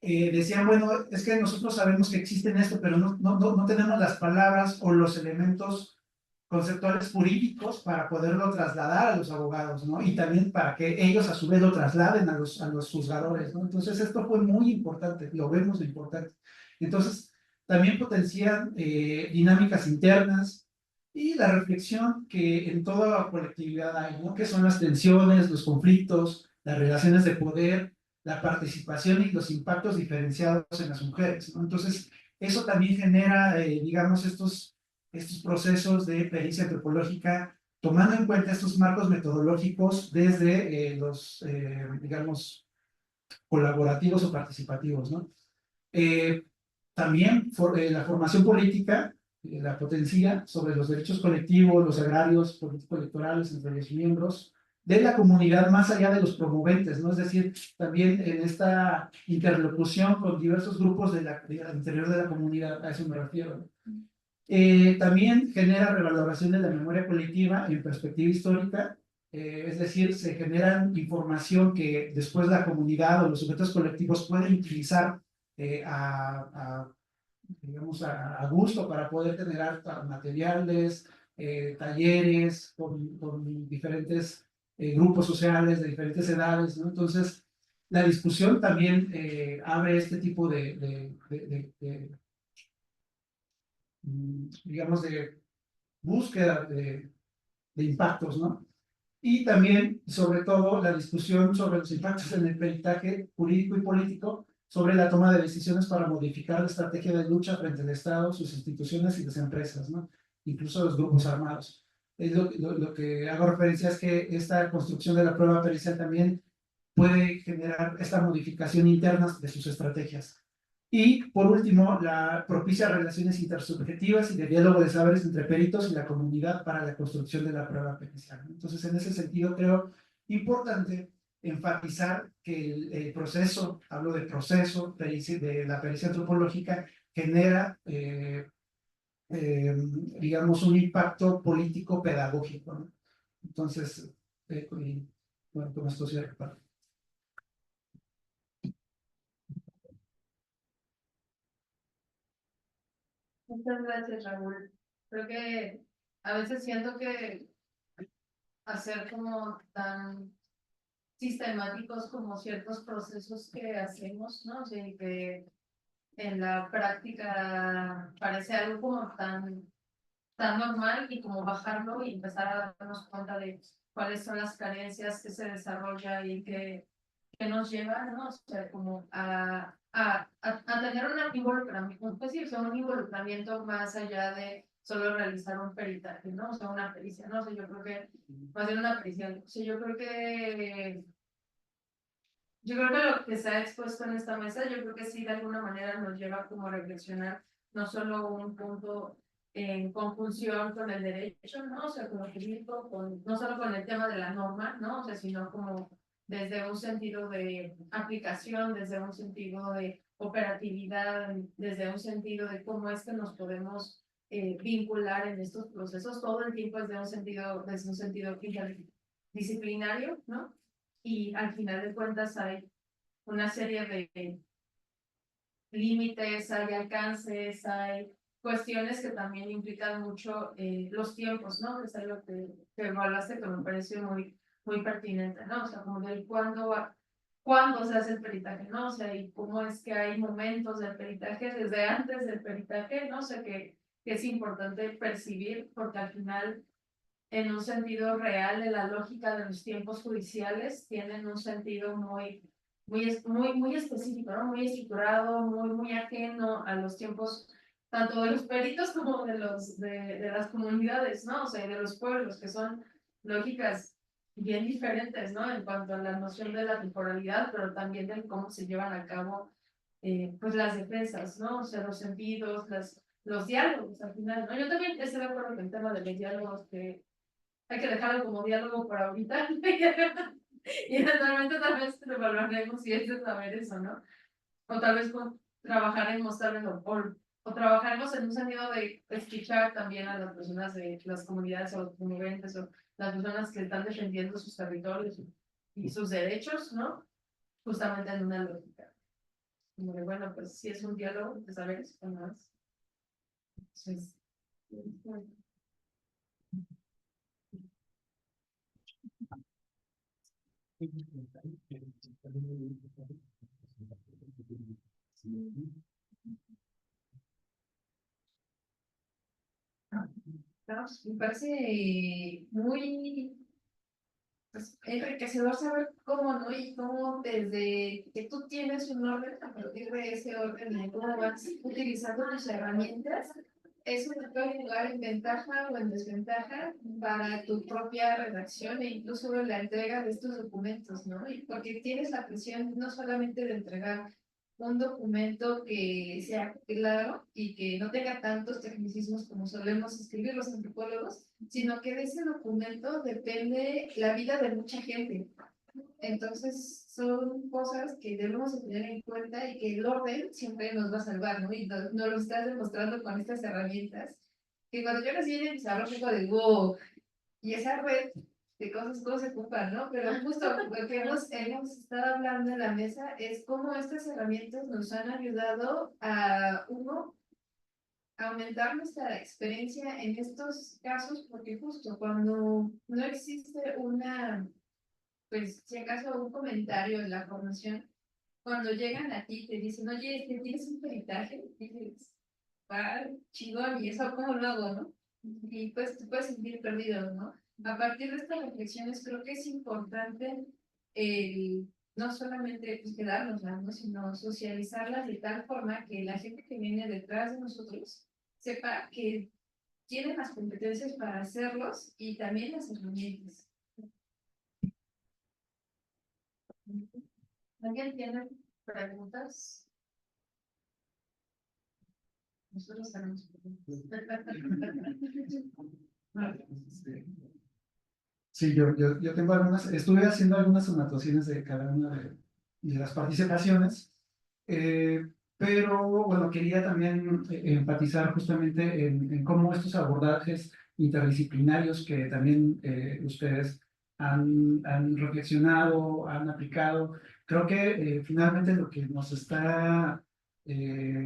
Speaker 3: decían, bueno, es que nosotros sabemos que existen esto, pero no tenemos las palabras o los elementos conceptuales jurídicos para poderlo trasladar a los abogados, ¿no? Y también para que ellos a su vez lo trasladen a los juzgadores, ¿no? Entonces esto fue muy importante, lo vemos importante. Entonces también potencian dinámicas internas y la reflexión que en toda la colectividad hay, ¿no? Que son las tensiones, los conflictos, las relaciones de poder, la participación y los impactos diferenciados en las mujeres, ¿no? Entonces eso también genera, digamos, estos procesos de pericia antropológica, tomando en cuenta estos marcos metodológicos desde digamos, colaborativos o participativos, ¿no? También la formación política, la potencia sobre los derechos colectivos, los agrarios, político-electorales entre los miembros de la comunidad más allá de los promoventes, ¿no? Es decir, también en esta interlocución con diversos grupos del interior de la comunidad, a eso me refiero, ¿no? También genera revaloración de la memoria colectiva en perspectiva histórica, es decir, se generan información que después la comunidad o los sujetos colectivos pueden utilizar digamos, a gusto para poder generar materiales, talleres con diferentes grupos sociales de diferentes edades, ¿no? Entonces, la discusión también abre este tipo digamos, de búsqueda de impactos, ¿no? Y también, sobre todo, la discusión sobre los impactos en el peritaje jurídico y político sobre la toma de decisiones para modificar la estrategia de lucha frente al Estado, sus instituciones y las empresas, ¿no? Incluso los grupos armados. Es lo que hago referencia es que esta construcción de la prueba pericial también puede generar esta modificación interna de sus estrategias. Y por último, la propicia relaciones intersubjetivas y de diálogo de saberes entre peritos y la comunidad para la construcción de la prueba pericial. Entonces, en ese sentido, creo importante enfatizar que el proceso, hablo de proceso de la pericia antropológica, genera, digamos, un impacto político pedagógico, ¿no? Entonces, bueno, con esto cierro.
Speaker 2: Muchas gracias, Raúl. Creo que a veces siento que hacer como tan sistemáticos como ciertos procesos que hacemos, ¿no? O sea, que en la práctica parece algo como tan normal y como bajarlo y empezar a darnos cuenta de cuáles son las carencias que se desarrollan y que nos llevan, ¿no? O sea, como a tener un involucramiento, pues sí, o sea, un involucramiento más allá de solo realizar un peritaje, ¿no? O sea, una pericia, ¿no? O sea, yo creo que, más bien una pericia, o sea, yo creo que lo que se ha expuesto en esta mesa, yo creo que sí de alguna manera nos lleva como a reflexionar no solo un punto en conjunción con el derecho, ¿no? O sea, como jurídico, no solo con el tema de la norma, ¿no? O sea, sino como desde un sentido de aplicación, desde un sentido de operatividad, desde un sentido de cómo es que nos podemos vincular en estos procesos, todo el tiempo desde un sentido interdisciplinario, ¿no? Y al final de cuentas hay una serie de límites, hay alcances, hay cuestiones que también implican mucho los tiempos, ¿no? Es algo que hablaste que me pareció muy pertinente, ¿no? O sea, como del cuándo se hace el peritaje, ¿no? O sea, y cómo es que hay momentos del peritaje desde antes del peritaje, ¿no? O sea, que es importante percibir porque al final en un sentido real de la lógica de los tiempos judiciales, tienen un sentido muy específico, ¿no? Muy estructurado, muy ajeno a los tiempos tanto de los peritos como de las comunidades, ¿no? O sea, de los pueblos, que son lógicas bien diferentes, ¿no? En cuanto a la noción de la temporalidad, pero también de cómo se llevan a cabo pues las defensas, ¿no? O sea, los sentidos, los diálogos al final, ¿no? Yo también estoy de acuerdo con el tema de los diálogos, que hay que dejarlo como diálogo por ahorita. Y eventualmente tal vez evaluaremos si es de saber eso, ¿no? O tal vez trabajaremos, tal vez, o trabajaremos en un sentido de escuchar también a las personas de las comunidades o los promoventes o las personas que están defendiendo sus territorios y sus derechos, ¿no? Justamente en una lógica. Como de, bueno, pues si es un diálogo de saberes o más. Entonces, bueno. No, me parece muy pues, enriquecedor saber cómo, ¿no? Y cómo desde que tú tienes un orden, a partir de ese orden, de cómo vas utilizando tus herramientas, eso te puede jugar en ventaja o en desventaja para tu propia redacción e incluso la entrega de estos documentos, ¿no? Y porque tienes la presión no solamente de entregar un documento que sea claro y que no tenga tantos tecnicismos como solemos escribir los antropólogos, sino que de ese documento depende la vida de mucha gente. Entonces, son cosas que debemos de tener en cuenta y que el orden siempre nos va a salvar, ¿no? Y nos lo estás demostrando con estas herramientas, que cuando yo recién empecé a hablar un poco de wow, y esa red de cosas, cómo se ocupan, ¿no? Pero justo lo que hemos estado hablando en la mesa es cómo estas herramientas nos han ayudado a, uno, aumentar nuestra experiencia en estos casos, porque justo cuando no existe una, pues si acaso un comentario en la formación, cuando llegan a ti te dicen, oye, tienes un peritaje, y dices, va, chingón, y eso cómo lo hago, ¿no? Y pues te puedes sentir perdido, ¿no? A partir de estas reflexiones creo que es importante el no solamente pues, quedarnos, ¿no? Sino socializarlas de tal forma que la gente que viene detrás de nosotros sepa que tienen las competencias para hacerlos y también las herramientas. ¿Alguien tiene preguntas? Nosotros tenemos
Speaker 3: Sí, yo tengo algunas, estuve haciendo algunas anotaciones de cada una de las participaciones, pero bueno, quería también enfatizar justamente en cómo estos abordajes interdisciplinarios que también ustedes han reflexionado, han aplicado, creo que finalmente lo que nos está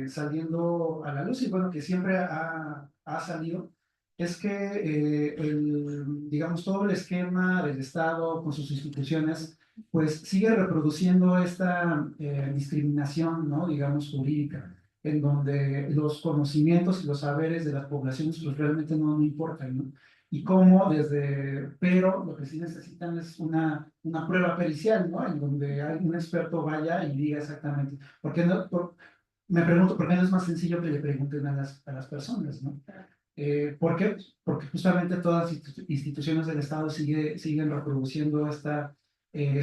Speaker 3: saliendo a la luz y bueno, que siempre ha salido es que digamos, todo el esquema del Estado con sus instituciones, pues sigue reproduciendo esta discriminación, ¿no? Digamos, jurídica, en donde los conocimientos y los saberes de las poblaciones pues realmente no importan, ¿no? Y cómo pero lo que sí necesitan es una prueba pericial, ¿no? En donde un experto vaya y diga exactamente, ¿por qué no? Me pregunto, ¿por qué no es más sencillo que le pregunten a las personas, ¿no? ¿Por qué? Porque justamente todas las instituciones del Estado siguen reproduciendo esta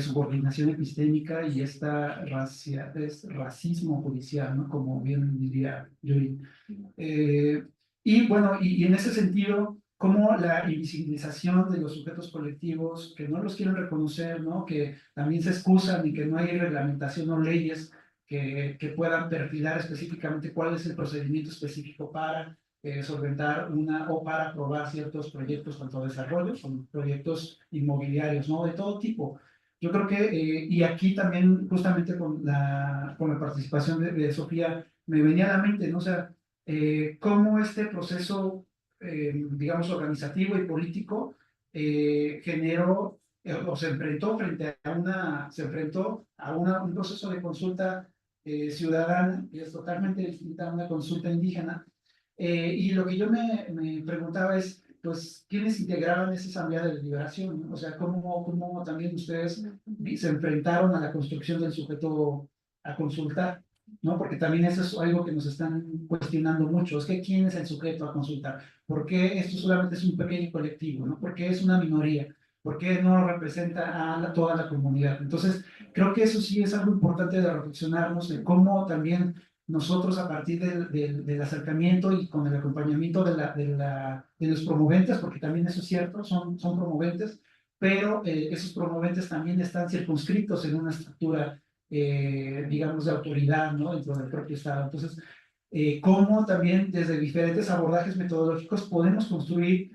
Speaker 3: subordinación epistémica y esta racismo judicial, ¿no? Como bien diría Yuri. Y bueno, y en ese sentido, como la invisibilización de los sujetos colectivos que no los quieren reconocer, ¿no? Que también se excusan y que no hay reglamentación o leyes que puedan perfilar específicamente cuál es el procedimiento específico para solventar o para aprobar ciertos proyectos, tanto de desarrollo como proyectos inmobiliarios, ¿no? De todo tipo. Yo creo que, y aquí también justamente con la participación de Sofía, me venía a la mente, ¿no? O sea, cómo este proceso, digamos, organizativo y político generó o se enfrentó a un proceso de consulta ciudadana, que es totalmente distinta a una consulta indígena, y lo que yo me preguntaba es, pues, ¿quiénes integraban esa Asamblea de Liberación, ¿no? O sea, ¿cómo también ustedes se enfrentaron a la construcción del sujeto a consultar, ¿no? Porque también eso es algo que nos están cuestionando mucho, es que ¿quién es el sujeto a consultar? ¿Por qué esto solamente es un pequeño colectivo, ¿no? ¿Por qué es una minoría? ¿Por qué no representa a toda la comunidad? Entonces, creo que eso sí es algo importante de reflexionarnos de cómo también nosotros a partir del acercamiento y con el acompañamiento de los promoventes, porque también eso es cierto, son promoventes, pero esos promoventes también están circunscritos en una estructura, digamos, de autoridad, ¿no? Dentro del propio Estado. Entonces, cómo también desde diferentes abordajes metodológicos podemos construir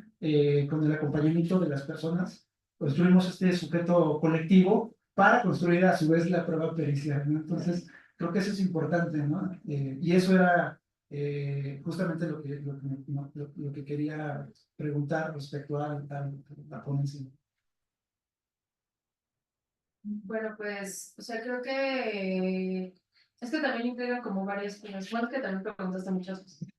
Speaker 3: con el acompañamiento de las personas, construimos este sujeto colectivo para construir a su vez la prueba pericial, ¿no? Entonces, creo que eso es importante, ¿no? Y eso era justamente lo que quería preguntar respecto a la ponencia.
Speaker 2: Bueno, pues, o sea, creo que es que también implica como varias cosas. Bueno, es que también preguntaste muchas cosas.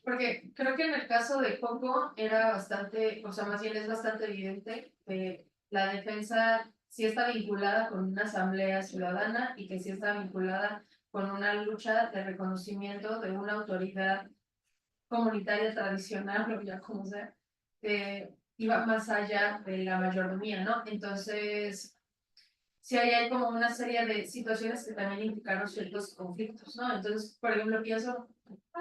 Speaker 2: Porque creo que en el caso de Coco era bastante, o sea, más bien es bastante evidente que la defensa sí está vinculada con una asamblea ciudadana y que sí está vinculada con una lucha de reconocimiento de una autoridad comunitaria tradicional, o ya como sea, que iba más allá de la mayordomía, ¿no? Entonces, sí hay como una serie de situaciones que también implicaron ciertos conflictos, ¿no? Entonces, por ejemplo, pienso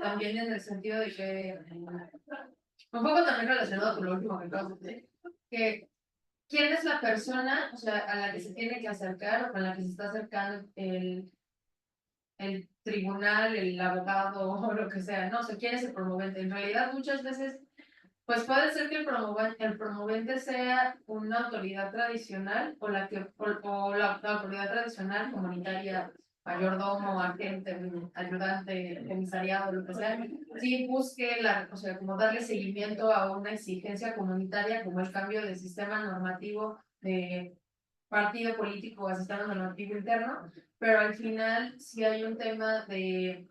Speaker 2: también en el sentido de que, un poco también relacionado con lo último que acabo de decir, que quién es la persona, o sea, a la que se tiene que acercar o con la que se está acercando el tribunal, el abogado o lo que sea, ¿no? O sea, quién es el promovente. En realidad, muchas veces pues puede ser que el promovente sea una autoridad tradicional o la autoridad tradicional comunitaria, mayordomo, agente, ayudante, comisariado, lo que sea, sí busque o sea, como darle seguimiento a una exigencia comunitaria como el cambio del sistema normativo de partido político a sistema normativo interno, pero al final sí hay un tema de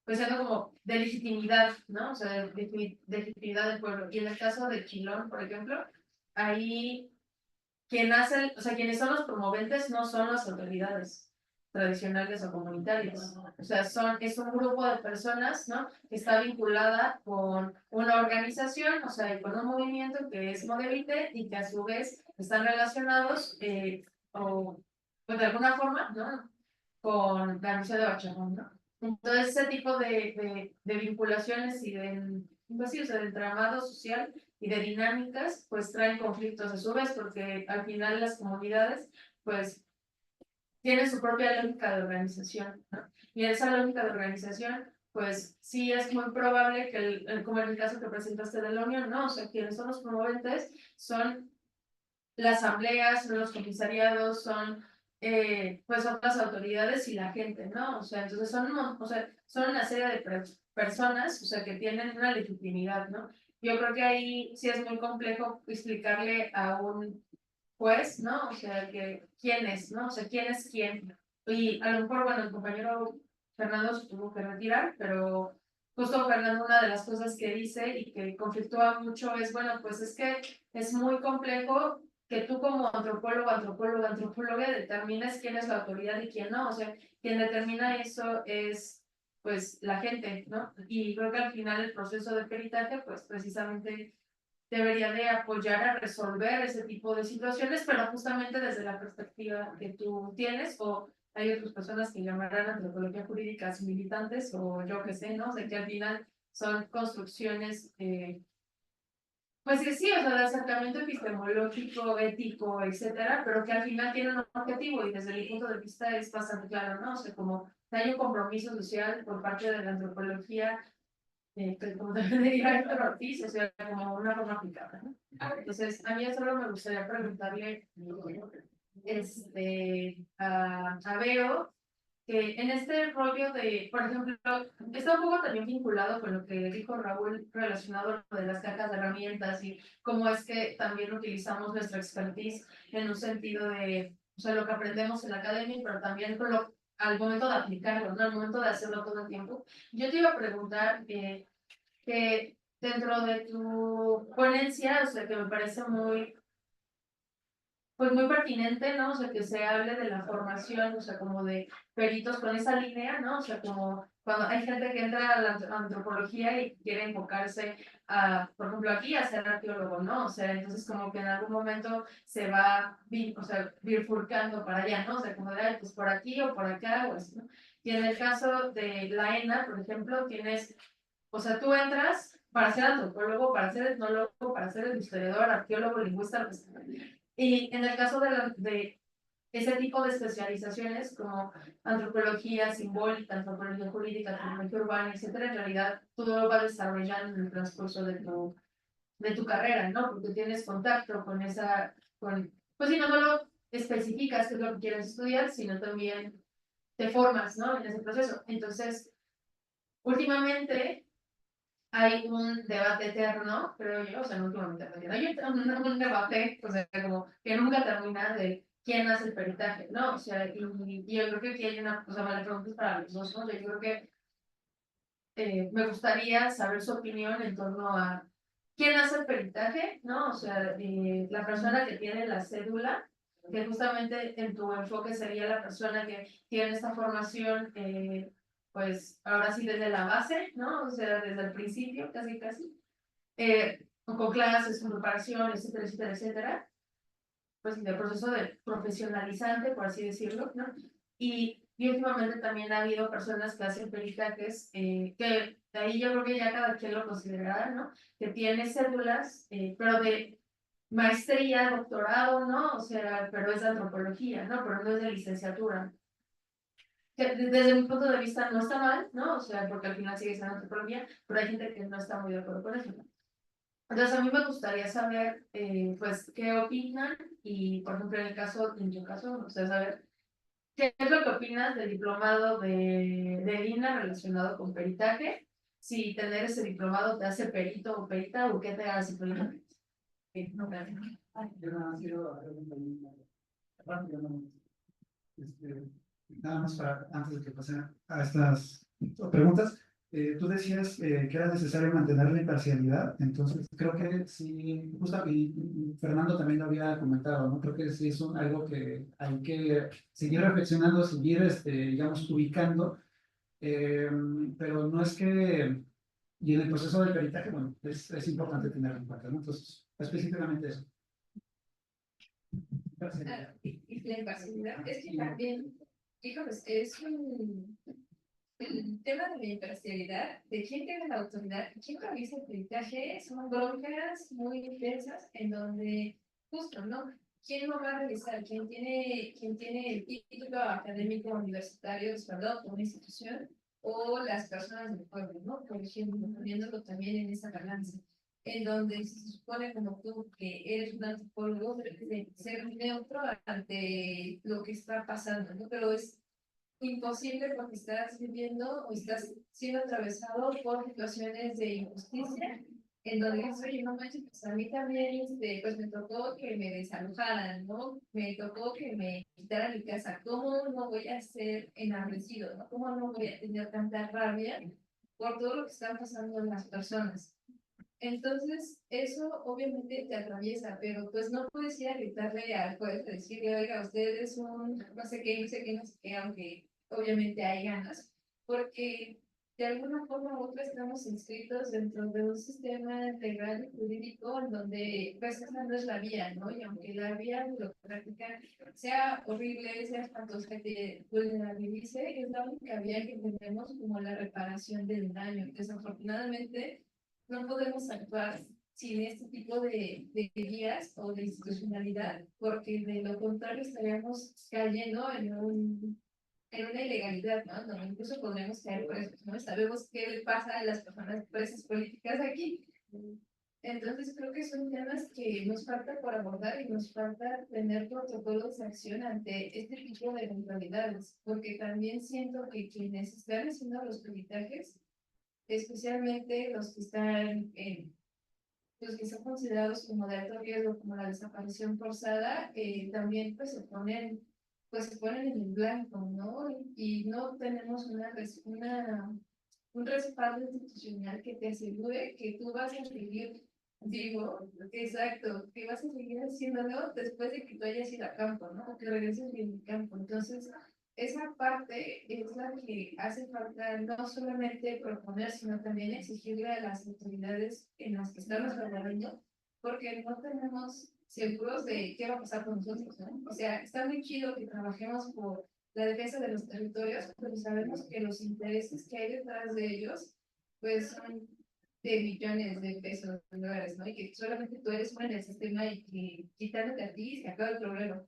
Speaker 2: pues algo como de legitimidad, ¿no? O sea, de legitimidad del pueblo. Y en el caso de Chilón, por ejemplo, ahí o sea, quienes son los promoventes no son las autoridades tradicionales o comunitarias. O sea, es un grupo de personas, ¿no? Que está vinculada con una organización, o sea, con un movimiento que es Modevite y que a su vez están relacionados o pues de alguna forma, ¿no? Con la misa de Bachamón, ¿no? Entonces, ese tipo de vinculaciones y pues sí, o sea, de entramado social y de dinámicas, pues traen conflictos a su vez, porque al final las comunidades, pues, tienen su propia lógica de organización, ¿no? Y esa lógica de organización, pues, sí es muy probable que, como en el caso que presentaste de la Unión, ¿no? O sea, quienes son los promoventes son las asambleas, son los comisariados, son pues otras autoridades y la gente, ¿no? O sea, entonces o sea, son una serie de personas, o sea, que tienen una legitimidad, ¿no? Yo creo que ahí sí es muy complejo explicarle a un juez, ¿no? O sea, que quién es, ¿no? O sea, quién es quién. Y a lo mejor, bueno, el compañero Fernando se tuvo que retirar, pero justo Fernando, una de las cosas que dice y que conflictúa mucho es, bueno, pues es que es muy complejo que tú como antropólogo, antropóloga determines quién es la autoridad y quién no. O sea, quien determina eso es, pues, la gente, ¿no? Y creo que al final el proceso de peritaje, pues, precisamente debería de apoyar a resolver ese tipo de situaciones, pero justamente desde la perspectiva que tú tienes, o hay otras personas que llamarán antropología jurídica militantes, o yo qué sé, ¿no? O sea, que al final son construcciones pues que sí, o sea, de acercamiento epistemológico, ético, etcétera, pero que al final tienen un objetivo y desde mi punto de vista es bastante claro, ¿no? O sea, como hay un compromiso social por parte de la antropología, que como también diría Héctor Ortiz, o sea, como una forma aplicada, ¿no? Entonces, a mí solo me gustaría preguntarle a Vero, que en este rollo de, por ejemplo, está un poco también vinculado con lo que dijo Raúl relacionado a lo de las cajas de herramientas y cómo es que también utilizamos nuestra expertise en un sentido de, o sea, lo que aprendemos en la academia, pero también al momento de aplicarlo, ¿no? Al momento de hacerlo todo el tiempo. Yo te iba a preguntar que dentro de tu ponencia, o sea, que me parece muy pues muy pertinente, ¿no? O sea, que se hable de la formación, o sea, como de peritos con esa línea, ¿no? O sea, como cuando hay gente que entra a la antropología y quiere enfocarse a, por ejemplo, aquí a ser arqueólogo, ¿no? O sea, entonces como que en algún momento se va, o sea, bifurcando para allá, ¿no? O sea, como de, ay, pues por aquí o por acá o así, ¿no? Y en el caso de la ENA, por ejemplo, tienes, o sea, tú entras para ser antropólogo, para ser etnólogo, para ser historiador, arqueólogo, lingüista, lo que sea. Y en el caso de ese tipo de especializaciones como antropología simbólica, antropología jurídica, antropología urbana, etcétera, en realidad tú lo vas desarrollando en el transcurso de tu carrera, ¿no? Porque tienes contacto con esa, con, pues si no solo especificas qué es lo que quieres estudiar, sino también te formas, ¿no? En ese proceso. Entonces, últimamente hay un debate eterno, creo yo, o sea, no últimamente, hay un debate, o sea, como que nunca termina de quién hace el peritaje, ¿no? O sea, y yo creo que aquí hay una, o sea, la pregunta es para los dos, ¿no? Yo creo que me gustaría saber su opinión en torno a quién hace el peritaje, ¿no? O sea, la persona que tiene la cédula, que justamente en tu enfoque sería la persona que tiene esta formación, pues ahora sí desde la base, ¿no? O sea, desde el principio, casi, casi, con clases, con preparación, etcétera, etcétera, etcétera, pues el proceso de profesionalizante, por así decirlo, ¿no? Y últimamente también ha habido personas que hacen peritajes, que de ahí yo creo que ya cada quien lo considerará, ¿no? Que tiene cédulas, pero de maestría, doctorado, ¿no? O sea, pero es de antropología, ¿no? Pero no es de licenciatura. Que desde mi punto de vista no está mal, ¿no? O sea, porque al final sigue siendo antropología, pero hay gente que no está muy de acuerdo con eso, ¿no? Entonces, a mí me gustaría saber, pues, qué opinan y, por ejemplo, en tu caso, me gustaría saber qué es lo que opinas del diplomado de Lina relacionado con peritaje, si tener ese diplomado te hace perito o perita o qué te hace perito. No, gracias.
Speaker 3: Yo nada más quiero hacer un pequeño rápido, ¿no? Nada más para, antes de que pasen a estas preguntas, tú decías que era necesario mantener la imparcialidad, entonces creo que sí, justo y Fernando también lo había comentado, ¿no? Creo que sí es algo que hay que seguir reflexionando, seguir, digamos, ubicando, eh, pero no es que, y en el proceso del peritaje, bueno, es importante tenerlo en cuenta, ¿no? Entonces, específicamente eso.
Speaker 5: Y la imparcialidad es que también, híjoles, es el tema de la imparcialidad, de quién tiene la autoridad, quién realiza el peritaje, son broncas muy intensas en donde justo, ¿no? ¿Quién lo va a realizar? ¿Quién tiene el título académico universitario respaldado por una institución? O las personas del pueblo, ¿no? Por ejemplo, poniéndolo también en esa balanza, en donde se supone como tú que eres un antropólogo, debes de ser neutro ante lo que está pasando, ¿no? Pero es imposible porque estás viviendo o estás siendo atravesado por situaciones de injusticia en donde dices, oye, no manches, pues a mí también, pues me tocó que me desalojaran, ¿no? Me tocó que me quitaran mi casa. ¿Cómo no voy a ser enardecido, ¿no? ¿Cómo no voy a tener tanta rabia por todo lo que están pasando en las personas? Entonces, eso obviamente te atraviesa, pero pues no puedes ir a gritarle al juez, a decirle, oiga, usted es un no sé qué, no sé qué, no sé qué, aunque obviamente hay ganas, porque de alguna forma u otra estamos inscritos dentro de un sistema legal y jurídico en donde pues esa no es la vía, ¿no? Y aunque la vía burocrática sea horrible, sea espantosa, que vulnerabilice, es la única vía que tenemos como la reparación del daño. Desafortunadamente, no podemos actuar sin este tipo de guías o de institucionalidad, porque de lo contrario estaríamos cayendo en una ilegalidad, ¿no? Donde incluso podríamos caer presos, ¿no? Sabemos qué le pasa a las personas presas políticas aquí. Entonces creo que son temas que nos falta por abordar y nos falta tener protocolos de acción ante este tipo de eventualidades, porque también siento que quienes están haciendo los peritajes, especialmente los que son considerados como de alto riesgo, como la desaparición forzada, también pues se ponen en el blanco, ¿no? Y no tenemos un respaldo institucional que te asegure que tú vas a seguir Digo, exacto, que vas a seguir haciéndolo después de que tú hayas ido a campo, ¿no? O que regreses bien al campo. Entonces, esa parte es la que hace falta no solamente proponer, sino también exigirle a las autoridades en las que estamos trabajando, porque no tenemos seguros de qué va a pasar con nosotros, ¿no? O sea, está muy chido que trabajemos por la defensa de los territorios, pero sabemos que los intereses que hay detrás de ellos, pues son de millones de pesos, de dólares, ¿no? Y que solamente tú eres bueno en el sistema y que quitándote a ti se acaba el problema.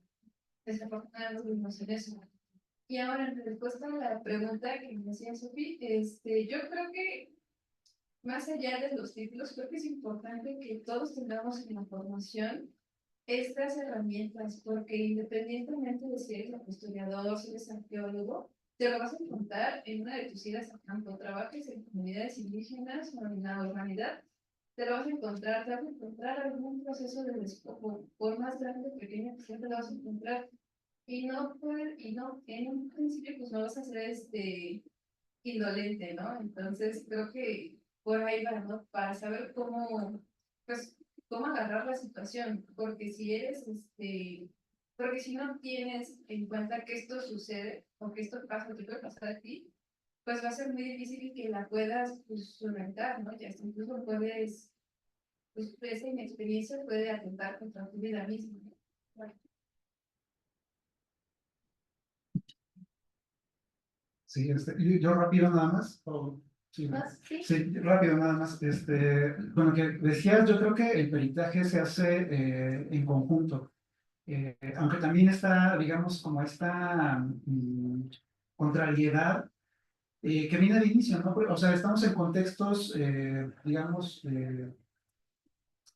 Speaker 5: Desafortunadamente vivimos en eso. Y ahora, en respuesta a la pregunta que me hacía Sofi, yo creo que más allá de los títulos, creo que es importante que todos tengamos en la formación estas herramientas, porque independientemente de si eres historiador, si eres arqueólogo, te lo vas a encontrar en una de tus idas a campo, trabajes en comunidades indígenas o en la urbanidad, te vas a encontrar algún proceso de despojo, por más grande o pequeño que sea, te lo vas a encontrar. Y no, en un principio pues no vas a ser indolente, ¿no? Entonces creo que por ahí va, ¿no? Para saber pues, cómo agarrar la situación, porque si eres, porque si no tienes en cuenta que esto sucede o que esto pasa o que puede pasar a ti, pues va a ser muy difícil que la puedas pues, solventar, ¿no? Ya hasta incluso puedes, pues esa inexperiencia puede atentar contra tu vida misma, ¿no? Bueno,
Speaker 3: Sí, yo rápido nada más. Sí, ¿no?
Speaker 2: ¿Más? Sí.
Speaker 3: Sí, rápido nada más. Con lo que decías, yo creo que el peritaje se hace en conjunto. Aunque también está, digamos, como esta contrariedad que viene de inicio, ¿no? O sea, estamos en contextos, digamos,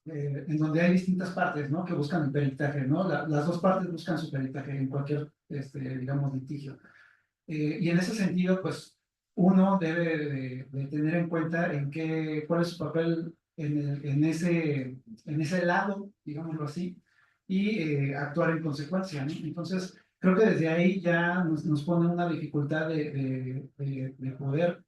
Speaker 3: en donde hay distintas partes, ¿no? Que buscan el peritaje, ¿no? Las dos partes buscan su peritaje en cualquier, digamos, litigio. Y en ese sentido, pues, uno debe de tener en cuenta cuál es su papel en ese lado, digámoslo así, y actuar en consecuencia, ¿no? Entonces, creo que desde ahí ya nos pone una dificultad de poder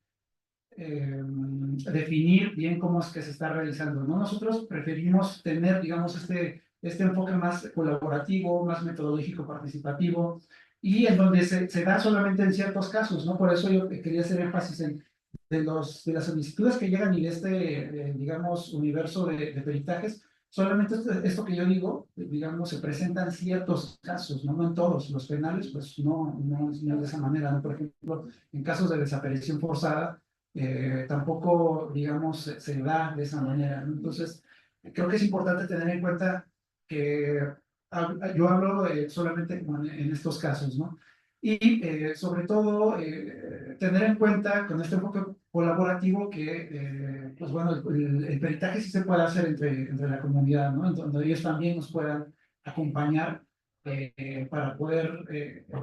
Speaker 3: definir bien cómo es que se está realizando, ¿no? Nosotros preferimos tener, digamos, este enfoque más colaborativo, más metodológico, participativo, y en donde se da solamente en ciertos casos, ¿no? Por eso yo quería hacer énfasis de las solicitudes que llegan y de digamos, universo de peritajes, solamente esto que yo digo, digamos, se presentan ciertos casos, ¿no? No en todos. Los penales, pues no es de esa manera, ¿no? Por ejemplo, en casos de desaparición forzada, tampoco, digamos, se da de esa manera, ¿no? Entonces, creo que es importante tener en cuenta que yo hablo solamente como en estos casos, ¿no? Y sobre todo, tener en cuenta con este enfoque colaborativo que, pues bueno, el peritaje sí se puede hacer entre la comunidad, ¿no? En donde ellos también nos puedan acompañar para poder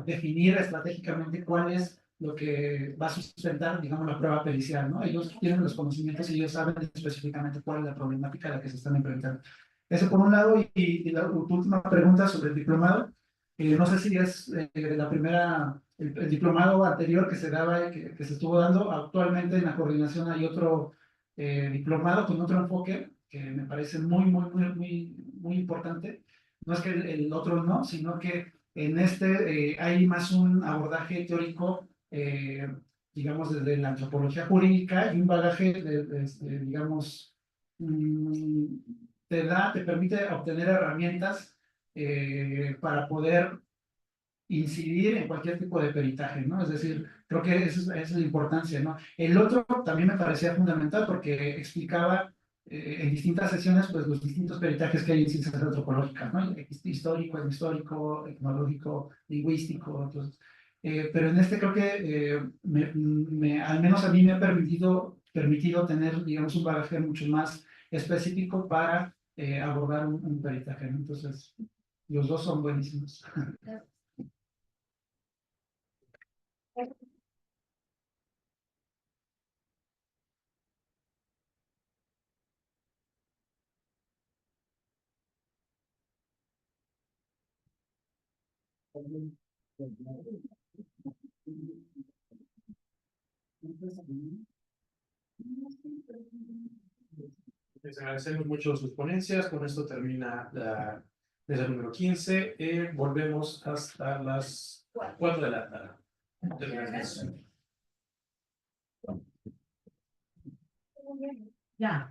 Speaker 3: definir estratégicamente cuál es lo que va a sustentar, digamos, la prueba pericial, ¿no? Ellos tienen los conocimientos y ellos saben específicamente cuál es la problemática a la que se están enfrentando. Eso por un lado, y tu última pregunta sobre el diplomado, no sé si es la primera, el diplomado anterior que se daba, que se estuvo dando, actualmente en la coordinación hay otro diplomado con otro enfoque que me parece muy importante. No es que el otro no, sino que en hay más un abordaje teórico, digamos, desde la antropología jurídica y un bagaje, digamos, mm, te permite obtener herramientas para poder incidir en cualquier tipo de peritaje, ¿no? Es decir, creo que esa es la importancia, ¿no? El otro también me parecía fundamental porque explicaba en distintas sesiones, pues, los distintos peritajes que hay en ciencias antropológicas, ¿no? Histórico, etnohistórico, etnológico, lingüístico, entonces, pero en este creo que al menos a mí me ha permitido tener, digamos, un bagaje mucho más específico para abordar un peritaje, ¿no? Entonces, los dos son buenísimos.
Speaker 1: Les agradecemos mucho sus ponencias. Con esto termina la mesa número 15. Volvemos hasta las 4 de la tarde. Muchas gracias.
Speaker 2: Ya.